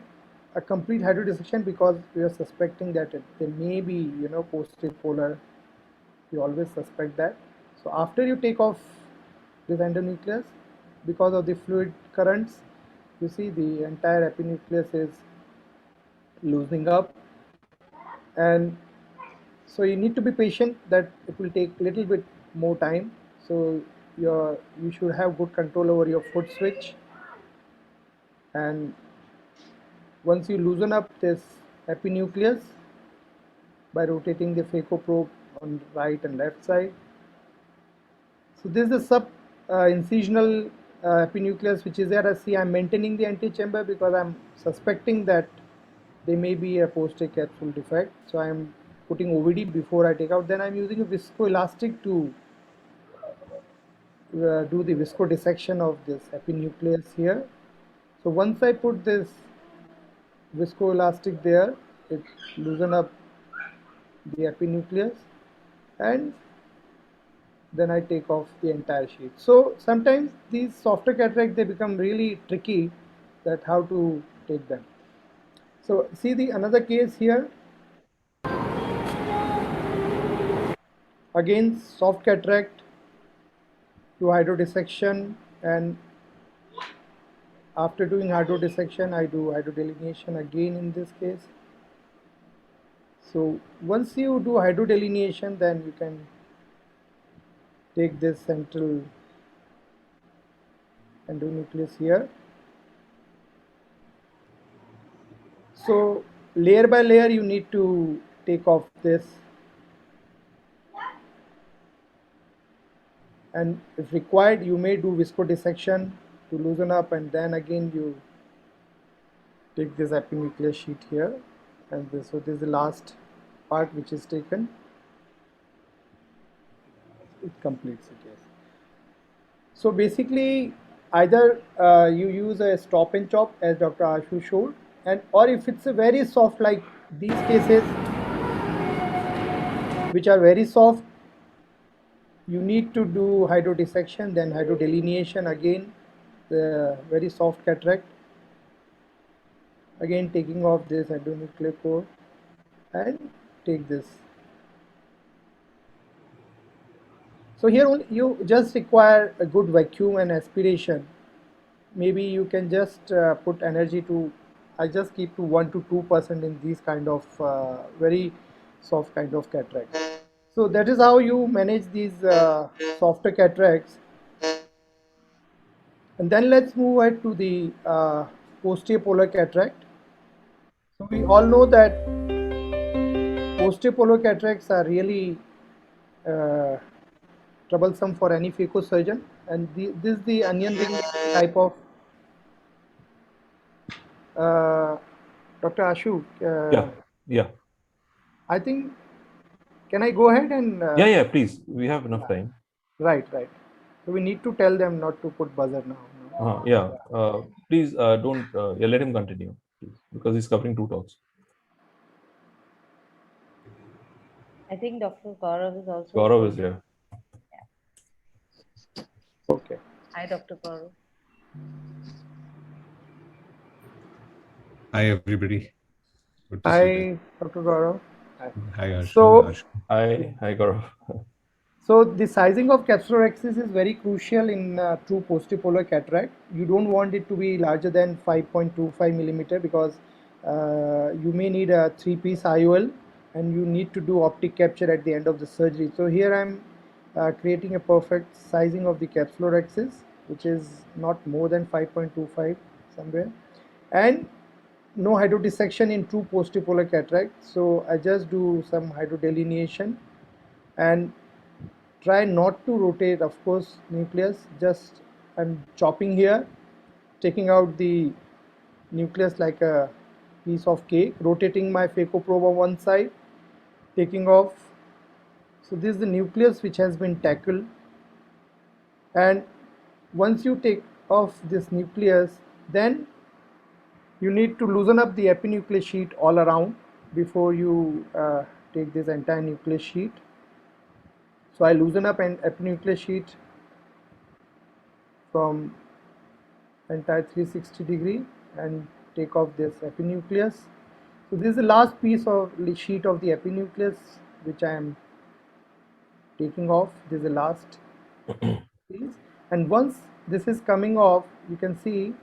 a complete hydrodissection because we are suspecting that there may be, posterior polar. You always suspect that. So after you take off this endonucleus, because of the fluid currents, you see the entire epinucleus is loosening up, and so you need to be patient that it will take a little bit more time. So you should have good control over your foot switch, and once you loosen up this epinucleus by rotating the phaco probe on right and left side. So this is the sub incisional epinucleus which is there. As see, I'm maintaining the antechamber because I'm suspecting that there may be a posterior capsule defect. So I'm putting OVD before I take out. Then I'm using a viscoelastic to do the viscodissection of this epinucleus here. So once I put this viscoelastic there, it loosen up the epinucleus, and then I take off the entire sheet. So sometimes these softer cataracts, they become really tricky that how to take them. So see the another case here. Again, soft cataract to hydrodissection, and after doing hydrodissection, I do hydrodelineation again in this case. So once you do hydrodelineation, then you can take this central endonucleus here. So layer by layer, you need to take off this, and if required, you may do viscodissection to loosen up, and then again you take this epinuclear sheet here, and this. So this is the last part which is taken. It completes it, yes. So basically, either you use a stop and chop as Dr. Ashu showed, and or if it's a very soft, like these cases which are very soft, you need to do hydrodissection, then hydrodelineation again, the very soft cataract, again taking off this endonuclear core and take this. So here only you just require a good vacuum and aspiration. Maybe you can just put energy to, I just keep to 1 to 2% in these kind of very soft kind of cataracts. So that is how you manage these softer cataracts. And then let's move ahead to the posterior polar cataract. So we all know that posterior polar cataracts are really troublesome for any phaco surgeon, and this is the onion ring type of Dr. Ashu. Yeah. I think, can I go ahead and Yeah, please. We have enough time. Right. So we need to tell them not to put buzzer now. Yeah. Please don't. Let him continue, please, because he's covering two talks. I think Dr. Gaurav is also. Gaurav is here. Okay. Hi, Dr. Gaurav. Hi, everybody. Good to see Hi, Dr. Gaurav. you. Hi, Arshu. So- Hi, Gaurav. So the sizing of capsulorhexis is very crucial in true posterior polar cataract. You don't want it to be larger than 5.25 millimeter, because you may need a 3-piece IOL and you need to do optic capture at the end of the surgery. So here I'm creating a perfect sizing of the capsulorhexis, which is not more than 5.25 somewhere, and no hydrodissection in true posterior polar cataract. So I just do some hydrodelineation and try not to rotate, of course, nucleus. Just I'm chopping here, taking out the nucleus like a piece of cake, rotating my phaco probe on one side, taking off. So this is the nucleus which has been tackled, and once you take off this nucleus, then you need to loosen up the epinuclear sheet all around before you take this entire nucleus sheet. So I loosen up an epinuclear sheet from entire 360 degree and take off this epinucleus. So this is the last piece of the sheet of the epinucleus which I am taking off. This is the last piece, and once this is coming off, you can see,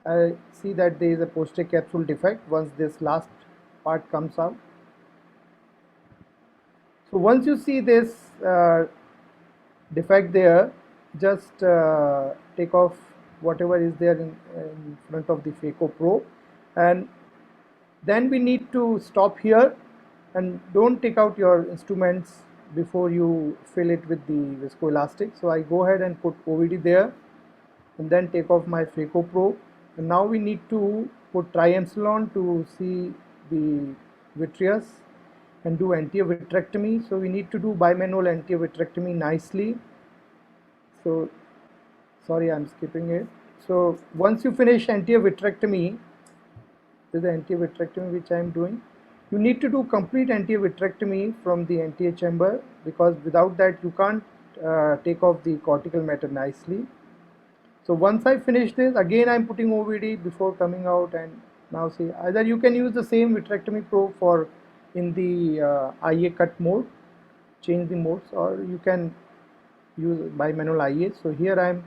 I see that there is a posterior capsule defect once this last part comes out. So once you see this defect there, just take off whatever is there in front of the phaco probe, and then we need to stop here, and don't take out your instruments before you fill it with the viscoelastic. So I go ahead and put OVD there, and then take off my phaco probe, and now we need to put triamcinolone to see the vitreous and do anterior vitrectomy. So we need to do bimanual anterior vitrectomy nicely. So sorry, I'm skipping it. So once you finish anterior vitrectomy, this is the anterior vitrectomy which I am doing. You need to do complete anterior vitrectomy from the anterior chamber, because without that you can't take off the cortical matter nicely. So once I finish this, again I'm putting OVD before coming out, and now see, either you can use the same vitrectomy probe for in the IA cut mode, change the modes, or you can use bimanual IA. So here I am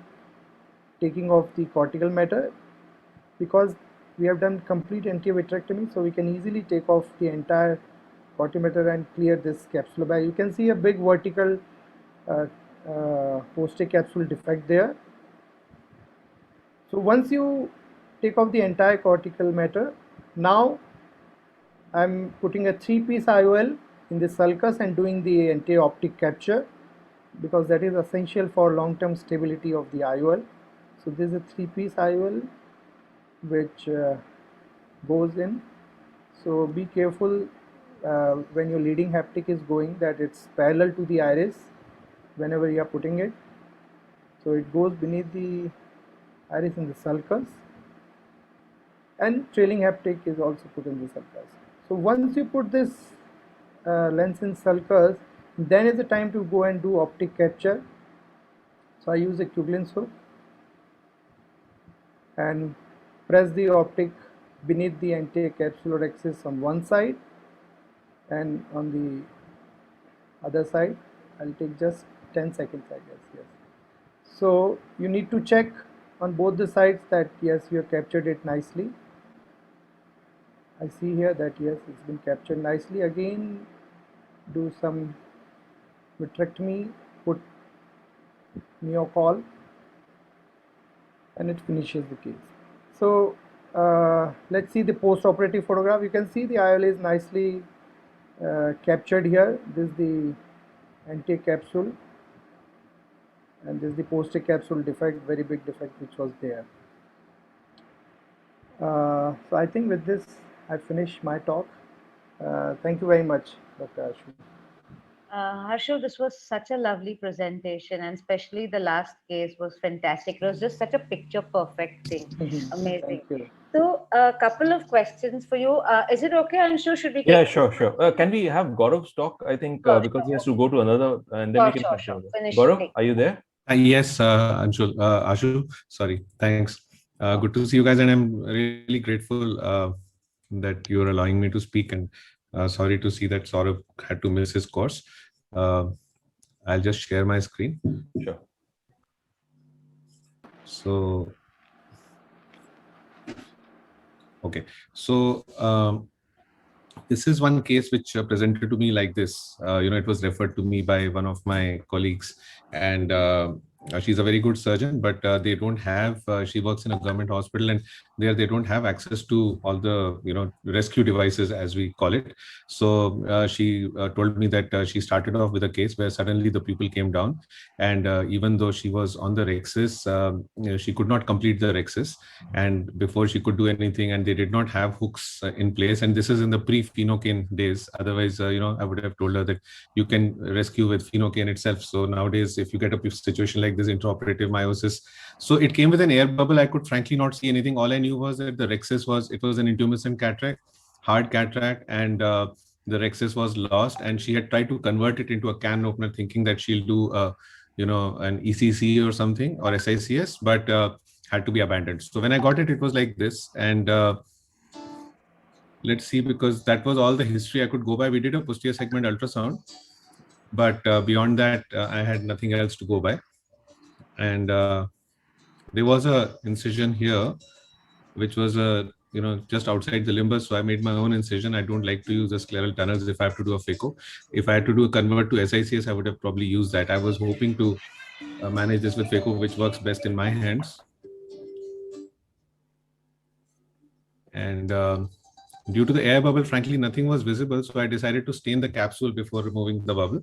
taking off the cortical matter, because we have done complete anti-vitrectomy, so we can easily take off the entire cortimeter and clear this capsular bag. You can see a big vertical posterior capsule defect there. So once you take off the entire cortical matter, now I'm putting a 3-piece IOL in the sulcus and doing the anti-optic capture, because that is essential for long-term stability of the IOL. So this is a 3-piece IOL which goes in. So be careful when your leading haptic is going, that it's parallel to the iris whenever you are putting it. So it goes beneath the iris in the sulcus, and trailing haptic is also put in the sulcus. So once you put this lens in sulcus, then is the time to go and do optic capture. So I use a Kuegelins hook and press the optic beneath the anti-capsular axis on one side, and on the other side I'll take just 10 seconds, I guess. Yes. So you need to check on both the sides that yes, you have captured it nicely. I see here that yes, it's been captured nicely. Again, do some vitrectomy, put neocall, and it finishes the case. So let's see the post-operative photograph. You can see the IOL is nicely captured here. This is the anti-capsule, and this is the posterior capsule defect, very big defect which was there. So I think with this I finish my talk. Thank you very much, Dr. Ashu. Harshu, this was such a lovely presentation, and especially the last case was fantastic. It was just such a picture perfect thing. Amazing. Thank you. So a couple of questions for you. Is it okay, Anshu? Should we? Yeah, sure. Can we have Gaurav's talk? I think because he has to go to another, and then we can Sure. Finish. Gaurav, are you there? Yes, Ashu, sorry. Thanks. Good to see you guys, and I'm really grateful that you're allowing me to speak, and sorry to see that Saurabh had to miss his course. I'll just share my screen. Sure. So, okay. So, this is one case which presented to me like this. It was referred to me by one of my colleagues, and she's a very good surgeon, but they don't have, she works in a government hospital, and there they don't have access to all the, rescue devices, as we call it. So she told me that she started off with a case where suddenly the pupil came down, and even though she was on the Rexis, she could not complete the Rexis, and before she could do anything, and they did not have hooks in place, and this is in the pre-Phenocaine days. Otherwise, I would have told her that you can rescue with Phenocaine itself. So nowadays, if you get a situation like this, intraoperative meiosis, so it came with an air bubble. I could frankly not see anything. All I knew was that the Rexis was an intumescent cataract, hard cataract, and the Rexis was lost, and she had tried to convert it into a can opener, thinking that she'll do an ECC or something, or SICS, but had to be abandoned. So when I got it, it was like this. And let's see, because that was all the history I could go by. We did a posterior segment ultrasound, but beyond that, I had nothing else to go by. And there was a incision here, which was just outside the limbus. So I made my own incision. I don't like to use the scleral tunnels if I have to do a phaco. If I had to do a convert to SICS, I would have probably used that. I was hoping to manage this with phaco, which works best in my hands. And due to the air bubble, frankly, nothing was visible. So I decided to stain the capsule before removing the bubble.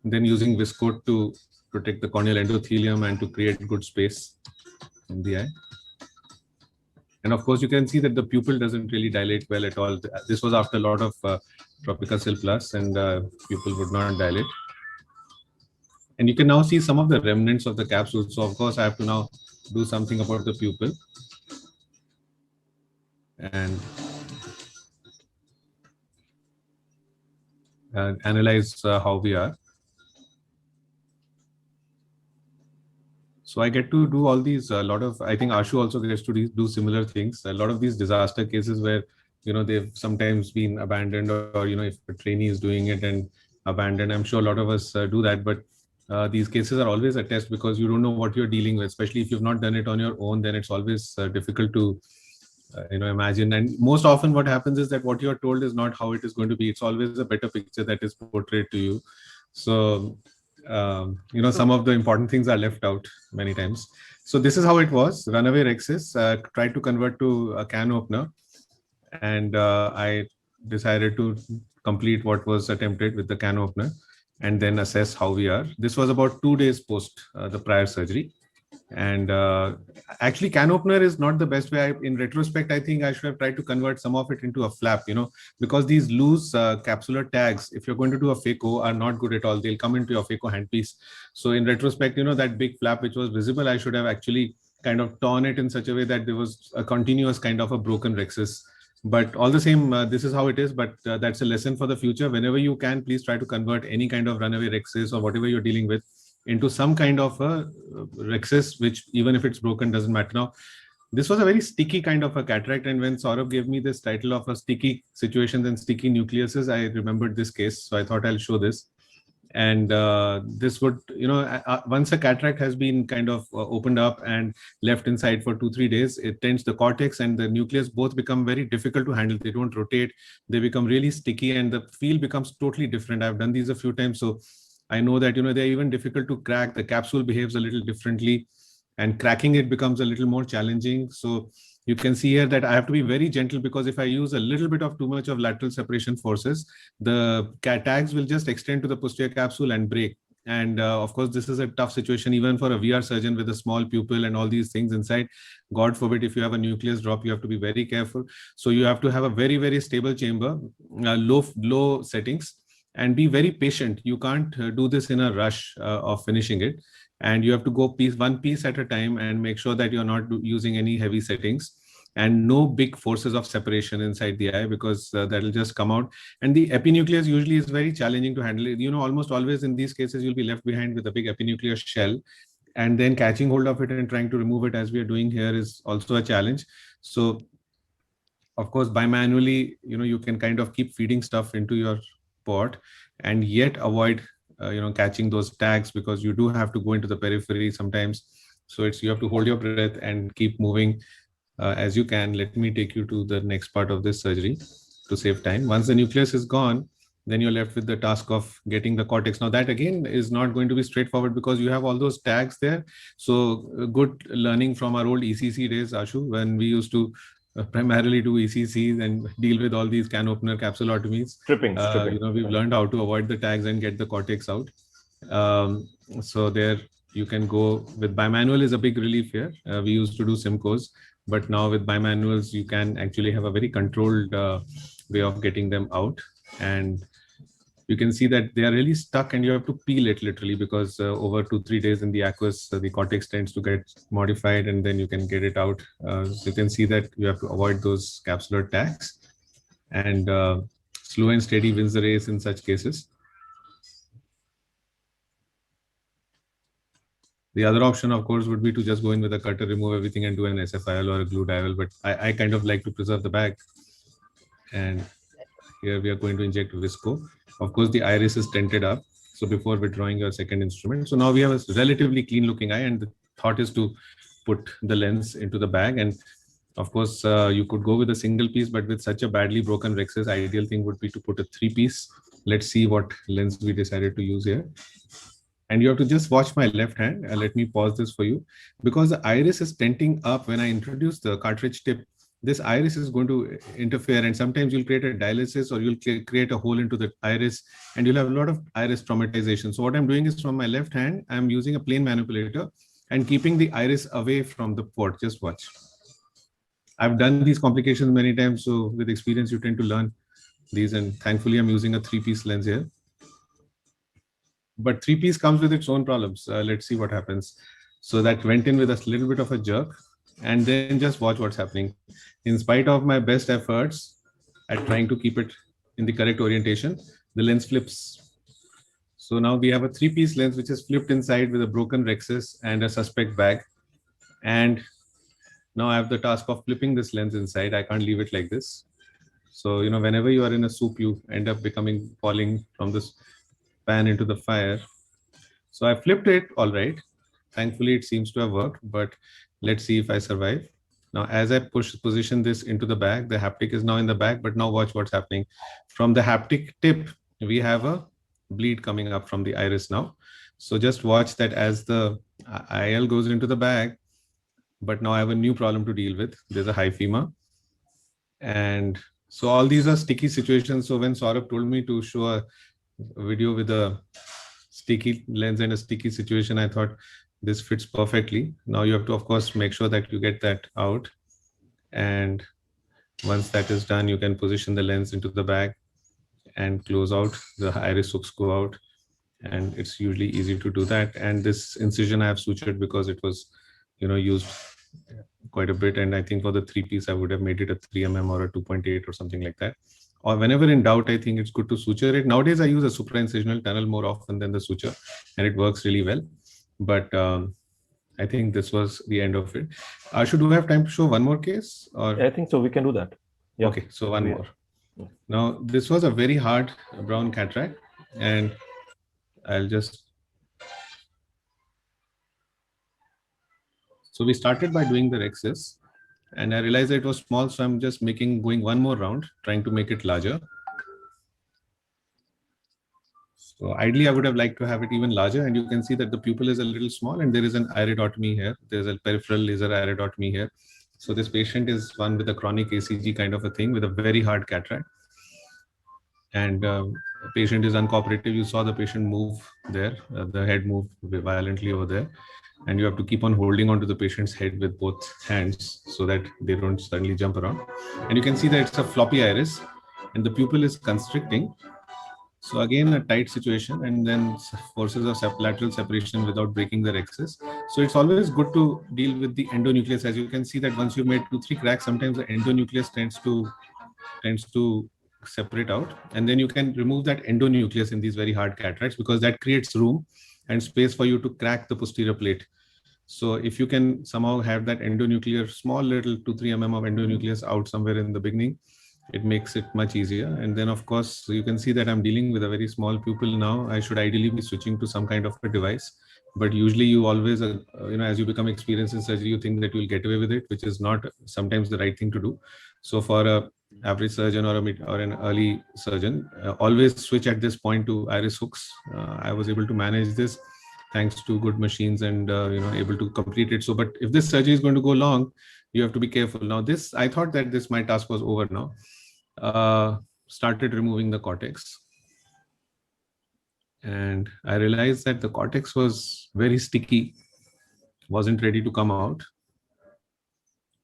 Then using Viscoat to protect the corneal endothelium and to create good space in the eye. And of course, you can see that the pupil doesn't really dilate well at all. This was after a lot of Tropicasil Plus, and pupil would not dilate. And you can now see some of the remnants of the capsule. So of course, I have to now do something about the pupil and analyze how we are. So I get to do all these, I think Ashu also gets to do similar things. A lot of these disaster cases where, they've sometimes been abandoned, or if a trainee is doing it and abandoned. I'm sure a lot of us do that, but these cases are always a test because you don't know what you're dealing with, especially if you've not done it on your own. Then it's always difficult to imagine. And most often what happens is that what you're told is not how it is going to be. It's always a better picture that is portrayed to you. So some of the important things are left out many times. So this is how it was. Runaway Rexis tried to convert to a can opener, and I decided to complete what was attempted with the can opener and then assess how we are. This was about 2 days post the prior surgery. And actually, can opener is not the best way. In retrospect, I think I should have tried to convert some of it into a flap, because these loose capsular tags, if you're going to do a phaco, are not good at all. They'll come into your phaco handpiece. So in retrospect, that big flap which was visible, I should have actually kind of torn it in such a way that there was a continuous kind of a broken rexis. But all the same, this is how it is. But that's a lesson for the future. Whenever you can, please try to convert any kind of runaway rexis or whatever you're dealing with into some kind of a rexis, which even if it's broken, doesn't matter. Now, this was a very sticky kind of a cataract. And when Saurabh gave me this title of a sticky situations and sticky nucleuses, I remembered this case. So I thought I'll show this. And this would, once a cataract has been kind of opened up and left inside for 2-3 days, it tends the cortex and the nucleus both become very difficult to handle. They don't rotate. They become really sticky and the feel becomes totally different. I've done these a few times. So I know that, they're even difficult to crack. The capsule behaves a little differently and cracking it becomes a little more challenging. So you can see here that I have to be very gentle because if I use a little bit of too much of lateral separation forces, the tags will just extend to the posterior capsule and break. And of course, this is a tough situation, even for a VR surgeon with a small pupil and all these things inside. God forbid, if you have a nucleus drop, you have to be very careful. So you have to have a very, very stable chamber, low settings, and be very patient. You can't do this in a rush of finishing it. And you have to go one piece at a time and make sure that you're not using any heavy settings and no big forces of separation inside the eye, because that'll just come out. And the epinucleus usually is very challenging to handle. Almost always in these cases, you'll be left behind with a big epinuclear shell, and then catching hold of it and trying to remove it as we are doing here is also a challenge. So of course, bimanually, you can kind of keep feeding stuff into your port and yet avoid catching those tags, because you do have to go into the periphery sometimes. So you have to hold your breath and keep moving as you can. Let me take you to the next part of this surgery to save time. Once the nucleus is gone, then you're left with the task of getting the cortex. Now that again is not going to be straightforward because you have all those tags there. So good learning from our old ECC days, Ashu, when we used to primarily do ECCs and deal with all these can opener capsulotomies. Stripping. We've learned how to avoid the tags and get the cortex out. So there you can go with bimanual is a big relief here. We used to do Simcoes, but now with bimanuals, you can actually have a very controlled way of getting them out. And you can see that they are really stuck and you have to peel it literally, because over 2-3 days in the aqueous, the cortex tends to get modified and then you can get it out. So you can see that you have to avoid those capsular tags, and slow and steady wins the race in such cases. The other option, of course, would be to just go in with a cutter, remove everything and do an SFIL or a glue dieval. But I kind of like to preserve the bag. And here we are going to inject visco. Of course, the iris is tented up. So before withdrawing your second instrument. So now we have a relatively clean looking eye, and the thought is to put the lens into the bag. And of course, you could go with a single piece, but with such a badly broken rexis, ideal thing would be to put a 3-piece. Let's see what lens we decided to use here. And you have to just watch my left hand. Let me pause this for you, because the iris is tenting up. When I introduce the cartridge tip, this iris is going to interfere, and sometimes you'll create a dialysis or you'll create a hole into the iris and you'll have a lot of iris traumatization. So what I'm doing is, from my left hand, I'm using a plane manipulator and keeping the iris away from the port. Just watch. I've done these complications many times, so with experience you tend to learn these, and thankfully I'm using a 3-piece lens here. But 3-piece comes with its own problems. Let's see what happens. So that went in with a little bit of a jerk, and then just watch what's happening. In spite of my best efforts at trying to keep it in the correct orientation, the lens flips. So now we have a 3-piece lens which is flipped inside with a broken rexis and a suspect bag. And now I have the task of flipping this lens inside. I can't leave it like this. So, whenever you are in a soup, you end up falling from this pan into the fire. So I flipped it all right. Thankfully, it seems to have worked, but let's see if I survive. Now, as I position this into the bag, the haptic is now in the bag, but now watch what's happening. From the haptic tip, we have a bleed coming up from the iris now. So just watch that as the IL goes into the bag, but now I have a new problem to deal with. There's a hyphema. And so all these are sticky situations. So when Saurabh told me to show a video with a sticky lens and a sticky situation, I thought this fits perfectly. Now you have to, of course, make sure that you get that out. And once that is done, you can position the lens into the bag and close out. The iris hooks go out, and it's usually easy to do that. And this incision I have sutured because it was, used quite a bit. And I think for the 3-piece, I would have made it a 3 mm or a 2.8 or something like that. Or whenever in doubt, I think it's good to suture it. Nowadays, I use a supraincisional tunnel more often than the suture, and it works really well. But I think this was the end of it. Should we have time to show one more case? Or I think so. We can do that. Yeah. Okay, so one Yeah. more. Now, this was a very hard brown cataract, and I'll just. So we started by doing the rhexis, and I realized that it was small, so I'm just going one more round, trying to make it larger. So ideally, I would have liked to have it even larger, and you can see that the pupil is a little small, and there is an iridotomy here. There's a peripheral laser iridotomy here. So this patient is one with a chronic ACG kind of a thing with a very hard cataract. And the patient is uncooperative. You saw the patient move there. The head moved violently over there. And you have to keep on holding onto the patient's head with both hands so that they don't suddenly jump around. And you can see that it's a floppy iris, and the pupil is constricting. So again, a tight situation, and then forces of lateral separation without breaking the rhexis. So it's always good to deal with the endonucleus. As you can see that once you've made 2-3 cracks, sometimes the endonucleus tends to separate out. And then you can remove that endonucleus in these very hard cataracts, because that creates room and space for you to crack the posterior plate. So if you can somehow have that endonuclear, small little 2-3 mm of endonucleus out somewhere in the beginning, it makes it much easier. And then of course, you can see that I'm dealing with a very small pupil now. I should ideally be switching to some kind of a device, but usually you always, as you become experienced in surgery, you think that you'll get away with it, which is not sometimes the right thing to do. So for a average surgeon or an early surgeon, always switch at this point to iris hooks. I was able to manage this thanks to good machines and able to complete it. So, but if this surgery is going to go long, you have to be careful. Now I thought that my task was over now. Started removing the cortex, and I realized that the cortex was very sticky, wasn't ready to come out.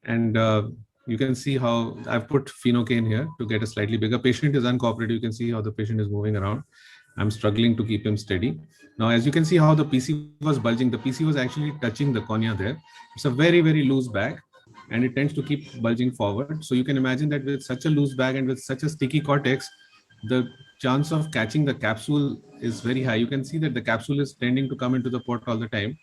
And you can see how I've put phenocaine here to get a slightly bigger. Patient is uncooperative. You can see how the patient is moving around. I'm struggling to keep him steady. Now, as you can see how the PC was bulging, the PC was actually touching the cornea there. It's a very, very loose bag, and it tends to keep bulging forward. So you can imagine that with such a loose bag and with such a sticky cortex, the chance of catching the capsule is very high. You can see that the capsule is tending to come into the port all the time.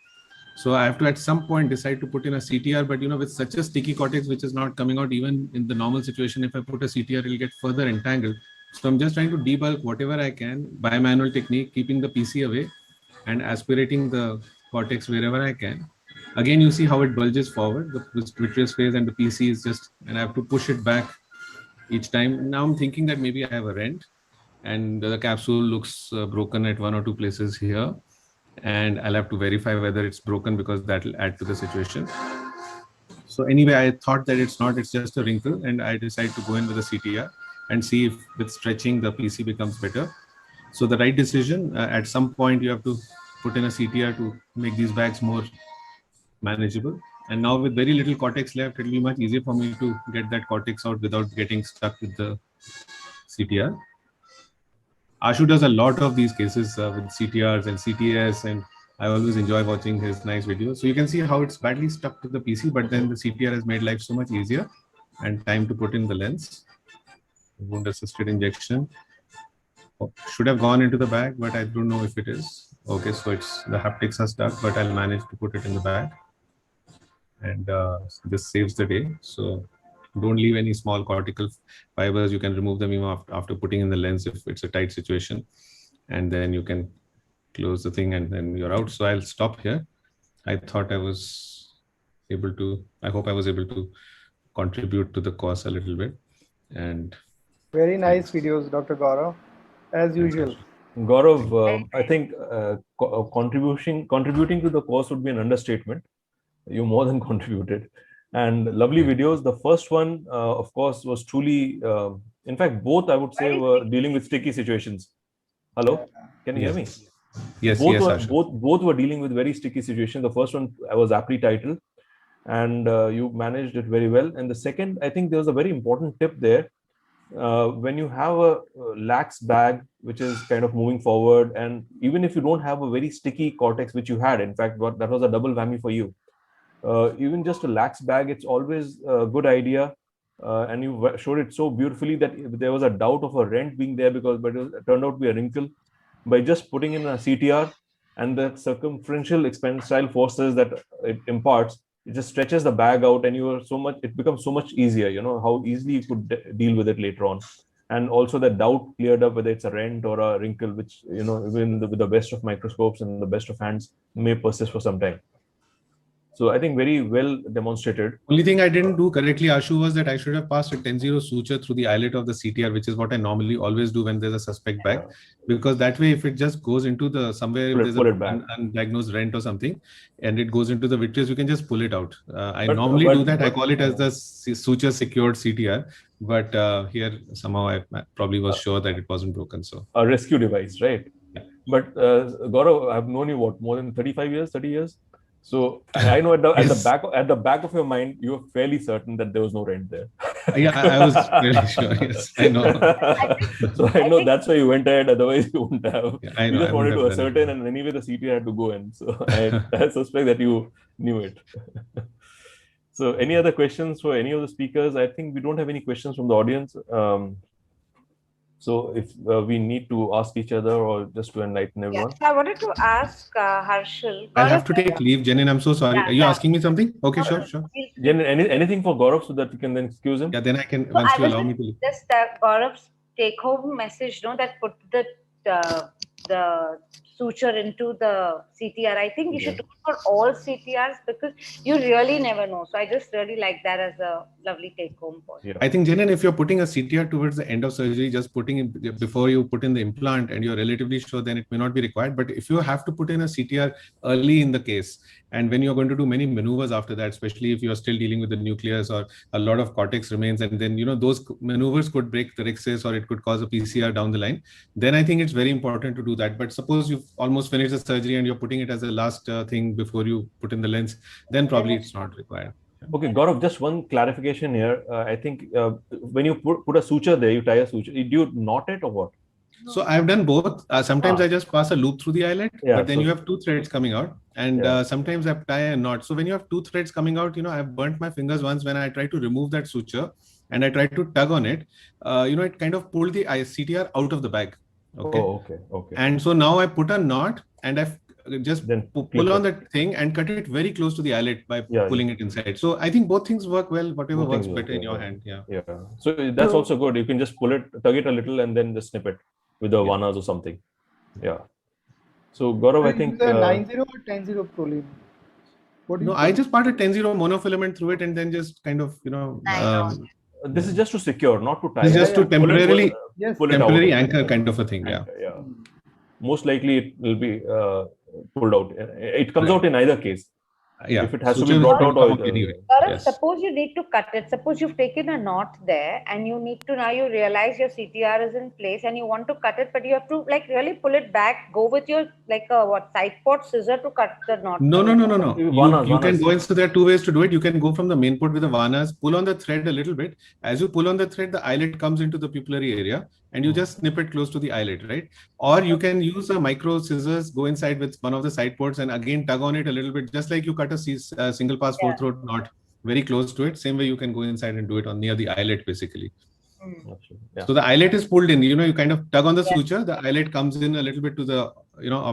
So I have to at some point decide to put in a CTR, but with such a sticky cortex, which is not coming out even in the normal situation, if I put a CTR, it'll get further entangled. So I'm just trying to debulk whatever I can by manual technique, keeping the PC away and aspirating the cortex wherever I can. Again, you see how it bulges forward, the vitreous phase, and the PC is just, and I have to push it back each time. Now I'm thinking that maybe I have a rent, and the capsule looks broken at 1 or 2 places here. And I'll have to verify whether it's broken, because that will add to the situation. So anyway, I thought that it's just a wrinkle, and I decided to go in with a CTR and see if with stretching the PC becomes better. So the right decision, at some point you have to put in a CTR to make these bags more manageable. And now with very little cortex left, it'll be much easier for me to get that cortex out without getting stuck with the CTR. Ashu does a lot of these cases with CTRs and CTS, and I always enjoy watching his nice videos. So you can see how it's badly stuck to the PC, but then the CTR has made life so much easier and time to put in the lens. Wound assisted injection. Should have gone into the bag, but I don't know if it is. Okay, so the haptics are stuck, but I'll manage to put it in the bag. And this saves the day. So don't leave any small cortical fibers. You can remove them even after putting in the lens if it's a tight situation. And then you can close the thing and then you're out. So I'll stop here. I thought I was able to, I hope I was able to contribute to the course a little bit. And Very nice videos, Dr. Gaurav, as usual. Gaurav, I think contributing to the course would be an understatement. You more than contributed. And lovely videos. The first one, of course, was truly, in fact, both I would say were dealing with sticky situations. Hello, can you hear me? Yes, both yes, were, Ashu. both were dealing with very sticky situations. The first one I was aptly titled, and you managed it very well. And the second, I think there was a very important tip there. When you have a lax bag which is kind of moving forward, and even if you don't have a very sticky cortex, which you had, in fact, that was a double whammy for you. Even just a lax bag, it's always a good idea. And you showed it so beautifully that there was a doubt of a rent being there but it turned out to be a wrinkle. By just putting in a CTR and the circumferential expensile forces that it imparts, it just stretches the bag out, and it becomes so much easier, how easily you could deal with it later on. And also the doubt cleared up, whether it's a rent or a wrinkle, which, even with the best of microscopes and the best of hands may persist for some time. So I think very well demonstrated. Only thing I didn't do correctly, Ashu, was that I should have passed a 10-0 suture through the eyelet of the CTR, which is what I normally always do when there's a suspect bag. Because that way, if it just goes into the somewhere, if there's an undiagnosed rent or something, and it goes into the vitreous, you can just pull it out. I normally do that. I call it as the suture secured CTR. But here, somehow, I probably was sure that it wasn't broken. So a rescue device, right? Yeah. But Gaurav, I've known you more than 35 years, 30 years. So I know at the back of your mind, you were fairly certain that there was no rent there. Yeah, I was very sure. Yes, I know. So I know that's why you went ahead. Otherwise, you wouldn't have. Yeah, I know, you just wanted to ascertain, and anyway, the CT had to go in. So I suspect that you knew it. So any other questions for any of the speakers? I think we don't have any questions from the audience. So if we need to ask each other or just to enlighten everyone. Yeah, I wanted to ask Harshal. I'll have to take leave, Jenin. I'm so sorry. Are you asking me something? Okay, sure. Jenin, anything for Gaurav so that we can then excuse him? Yeah, then I can, once you allow me to leave. Just Gaurav's take-home message, that put the suture into the CTR. I think you should do it for all CTRs because you really never know. So I just really like that as a lovely take-home point. Yeah. I think, Jenin, if you're putting a CTR towards the end of surgery, just putting it before you put in the implant and you're relatively sure, then it may not be required. But if you have to put in a CTR early in the case, and when you're going to do many maneuvers after that, especially if you're still dealing with the nucleus or a lot of cortex remains, and then, those maneuvers could break the rhexis or it could cause a PCR down the line, then I think it's very important to do that. But suppose you've almost finished the surgery and you're putting it as a last thing before you put in the lens, then probably it's not required. Okay, Gaurav, just one clarification here. I think when you put a suture there, you tie a suture, do you knot it or what? So I've done both. Sometimes I just pass a loop through the eyelet, but then you have two threads coming out, and sometimes I tie a knot. So when you have two threads coming out, I've burnt my fingers once when I tried to remove that suture and I tried to tug on it. It kind of pulled the CTR out of the bag. Okay. Oh, okay. And so now I put a knot and I just pull on that thing and cut it very close to the eyelet by pulling it inside. So I think both things work well. Whatever works better in your hand. Yeah. So that's also good. You can just pull it, tug it a little, and then just snip it with the vanas or something. Yeah. So Gaurav, I think 9-0 or 10-0 Prolene. No, I just part a 10-0 monofilament through it and then just kind of this is just to secure, not to tie. This is just to temporarily temporary anchor kind of a thing. Yeah. Most likely it will be pulled out. It comes out in either case. Yeah. If it has to be brought out or anyway. Suppose you need to cut it. Suppose you've taken a knot there and you need to, now you realize your CTR is in place and you want to cut it, but you have to really pull it back, go with your side port scissor to cut the knot. No. You can go in, so there are two ways to do it. You can go from the main port with the vanas, pull on the thread a little bit. As you pull on the thread, the eyelet comes into the pupillary area and you just snip it close to the eyelet, right? Or you can use a micro scissors, go inside with one of the side ports and again tug on it a little bit, just like you cut a single pass four throat knot very close to it. Same way you can go inside and do it on near the eyelet basically. So the eyelet is pulled in, you kind of tug on the suture, the eyelet comes in a little bit to the,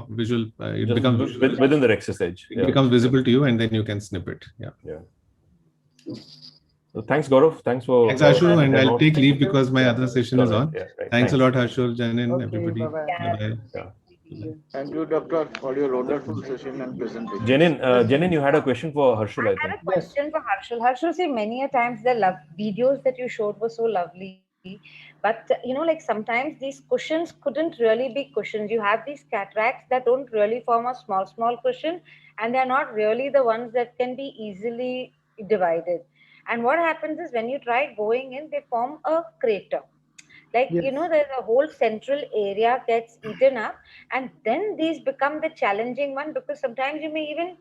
visual, it becomes within the rhexis edge. It becomes visible to you and then you can snip it. Yeah. So thanks, Gaurav. Thanks, Ashu, and I'll take leave because my other session is on. Right. Thanks a lot, Harshul, Janin, everybody. Bye-bye. Bye-bye. Thank you, doctor, for your wonderful session and presentation. Jenin, you had a question for Harshul, I I think. had a question for Harshul. Harshul, see, many a times the videos that you showed were so lovely, but like sometimes these cushions couldn't really be cushions. You have these cataracts that don't really form a small cushion, and they're not really the ones that can be easily divided. And what happens is when you try going in, they form a crater. Like, Yes. the whole central area gets eaten up, and then these become the challenging one because sometimes you may even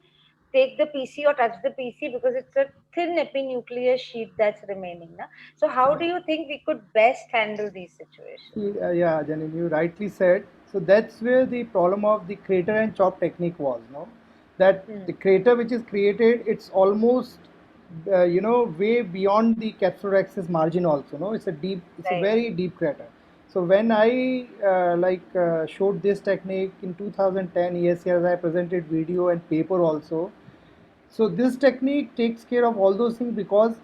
take the PC or touch the PC because it's a thin epinuclear sheet that's remaining. Na? So, how do you think we could best handle these situations? Yeah, Janine, you rightly said. So that's where the problem of the crater and chop technique was, no? That Hmm. the crater which is created, it's almost, way beyond the capsular axis margin also, no? It's a Right. very deep crater. So when I showed this technique in 2010 ESCRs, I presented video and paper also. So this technique takes care of all those things because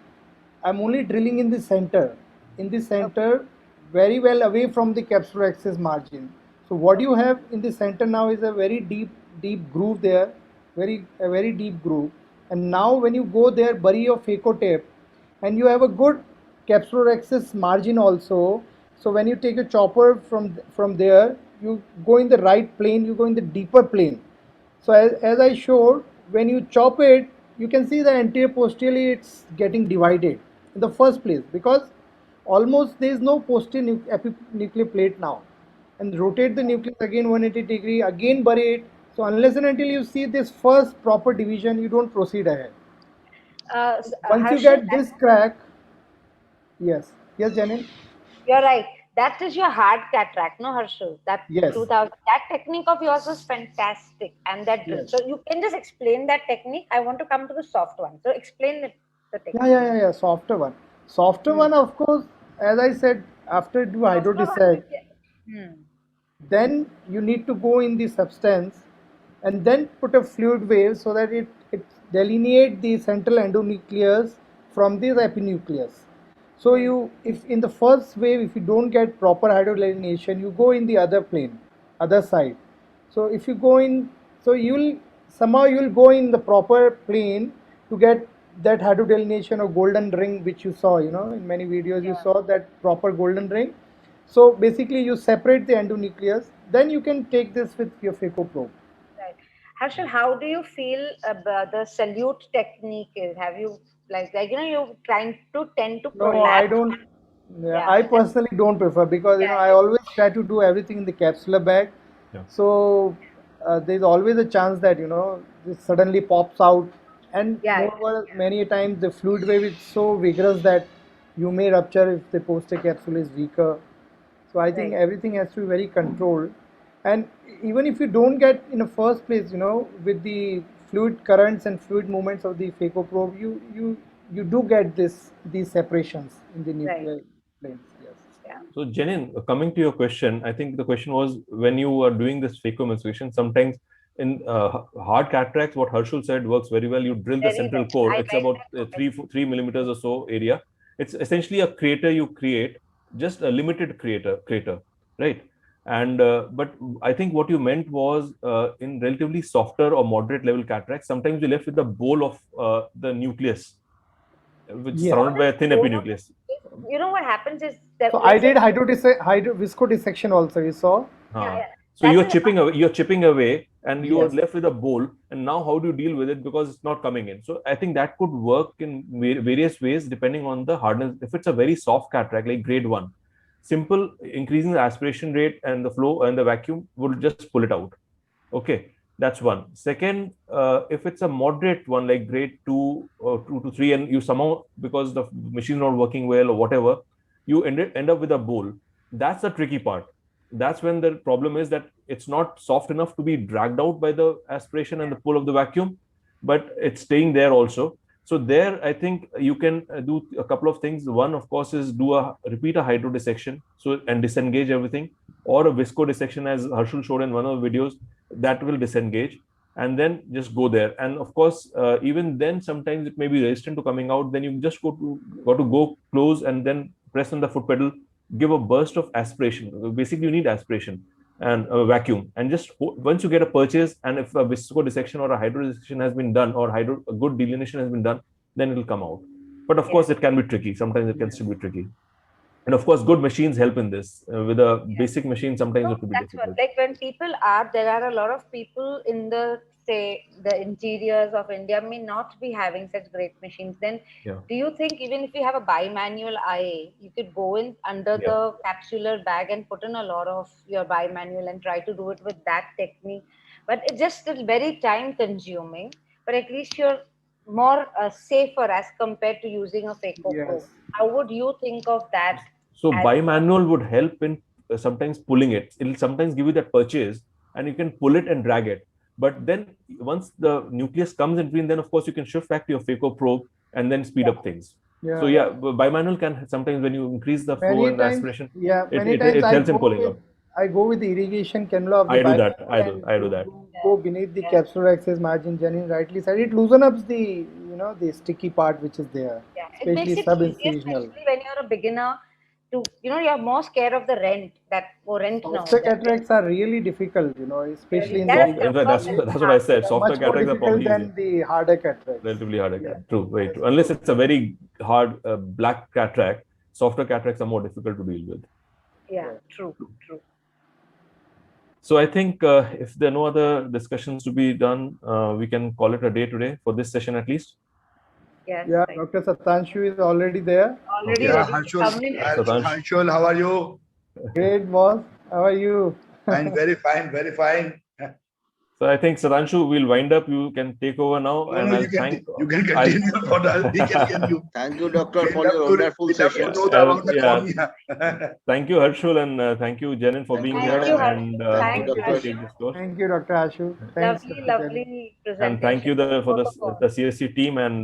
I'm only drilling in the center. In the Okay. center, very well away from the capsular axis margin. So what you Okay. have in the center now is a very deep groove there, a very deep groove. And now when you go there, bury your phaco tape, and you have a good capsular axis margin also. So when you take a chopper from there, you go in the right plane, you go in the deeper plane. So as I showed, when you chop it, you can see the anterior posteriorly it's getting divided in the first place because almost there is no posterior epinuclear plate now. And rotate the nucleus again 180-degree, again bury it. So unless and until you see this first proper division, you don't proceed ahead. Once you Harshal, get this crack, yes, Janine, you're right. That is your hard cataract, no, Harshal? That yes, 2000, that technique of yours was fantastic. And that drill. yes. So you can just explain that technique. I want to come to the soft one. So explain the technique. Yeah. Softer one. Softer Hmm. one, of course, as I said, after do Softer one. hydrodissect, Hmm. then you need to go in the substance and then put a fluid wave so that it delineate the central endonucleus from the epinucleus. So Hmm. if in the first wave, if you don't get proper hydrodelineation, you go in the other plane, other side. So if you go in, so you'll go in the proper plane to get that hydrodelineation or golden ring which you saw, in many videos you Yeah. saw that proper golden ring. So basically you separate the endonucleus, then you can take this with your phaco probe. Right. Harshal, how do you feel about the salute technique is? Have you you're trying to tend to No, I prolapse? don't. Yeah, Yeah. I personally don't prefer because Yeah. I always try to do everything in the capsular bag. Yeah. So there's always a chance that this suddenly pops out, and Yeah. moreover, many times the fluid wave is so vigorous that you may rupture if the posterior capsule is weaker. So I think Right. everything has to be very controlled, and even if you don't get in the first place, with the fluid currents and fluid movements of the phaco probe, you do get these separations in the Right. nuclear planes. Yes. Yeah. So, Jenin, coming to your question, I think the question was when you are doing this phacoemulsification, sometimes in hard cataracts, what Harshul said works very well. You drill the Very central well. core. I It's like about that. 3 millimeters or so area. It's essentially a crater you create, just a limited crater, right? And but I think what you meant was in relatively softer or moderate level cataracts, sometimes you're left with the bowl of the nucleus, which is Yeah. surrounded What by is a thin bone of epinucleus. what happens is that, So I let's say, did viscodissection also. You saw. yeah, Huh. yeah. So That you're is chipping away, and you are Yes. left with a bowl. And now, how do you deal with it because it's not coming in? So I think that could work in various ways depending on the hardness. If it's a very soft cataract, like grade 1, simple increasing the aspiration rate and the flow and the vacuum will just pull it out. Okay, that's one. Second, if it's a moderate one like grade 2 or 2 to 3, and you somehow, because the machine is not working well or whatever, you end up with a bowl. That's the tricky part. That's when the problem is that it's not soft enough to be dragged out by the aspiration and the pull of the vacuum, but it's staying there also. So there, I think you can do a couple of things. One, of course, is repeat a hydrodissection, so and disengage everything, or a viscodissection, as Harshul showed in one of the videos, that will disengage, and then just go there. And of course, even then, sometimes it may be resistant to coming out. Then you just got to go close and then press on the foot pedal, give a burst of aspiration. Basically, you need aspiration. and a vacuum, and just once you get a purchase, and if a visco dissection or a hydro dissection has been done, or a good delineation has been done, then it will come out. But of course, it can be tricky. Sometimes it can still be tricky. And of course, good machines help in this. With a basic machine, sometimes No, it could be that's difficult. what, like when people there are a lot of people in the, say, the interiors of India may not be having such great machines. Then Yeah. do you think even if you have a bimanual IA, you could go in under Yeah. the capsular bag and put in a lot of your bimanual and try to do it with that technique? But it just is very time consuming, but at least you're more safer as compared to using a Phaco Pro. Yes. How would you think of that? So as- bimanual would help in sometimes pulling it. It'll sometimes give you that purchase, and you can pull it and drag it. But then once the nucleus comes in between, then of course you can shift back to your Phaco probe and then speed up things. Yeah. So yeah, bimanual can sometimes, when you increase the flow Many and times, aspiration, yeah, it, many it, times it helps in go pulling with, up. I go with the irrigation cannula of the I do that. bimanual I do and that. go beneath the capsular access margin. Janin rightly said, it loosens up the the sticky part which is there, Yeah, it makes especially it easy, sub-incisional. especially when you're a beginner. To you have more scared of the rent rent now. Softer cataracts are really difficult, especially in That's the In fact, that's what I said. Softer much more cataracts are difficult probably easier. than the harder cataracts. Relatively harder. True, very true. Unless it's a very hard black cataract, softer cataracts are more difficult to deal with. Yeah, true. So I think if there are no other discussions to be done, we can call it a day today for this session at least. Yes. Yeah, right. Dr. Satanshu is already there. Already Okay. Yeah, ready to Harshul, come in. Harshul, how are you? Great, boss. How are you? I'm very fine, very fine. So I think Satanshu, we'll wind up. You can take over now, No, and no, I'll you can thank. continue for the. We can you. Thank you, doctor, We for love your to- wonderful we love to session. know about the Yeah. Konya. Thank you, Harshul, and thank you, Janin, for Thank being you, here. Thank you, And Thank you, we Dr. take this course. Thank you, Dr. Ashu. Thanks, Lovely, Dr. Jain. lovely presentation. And thank you for Protocol. the CSC team and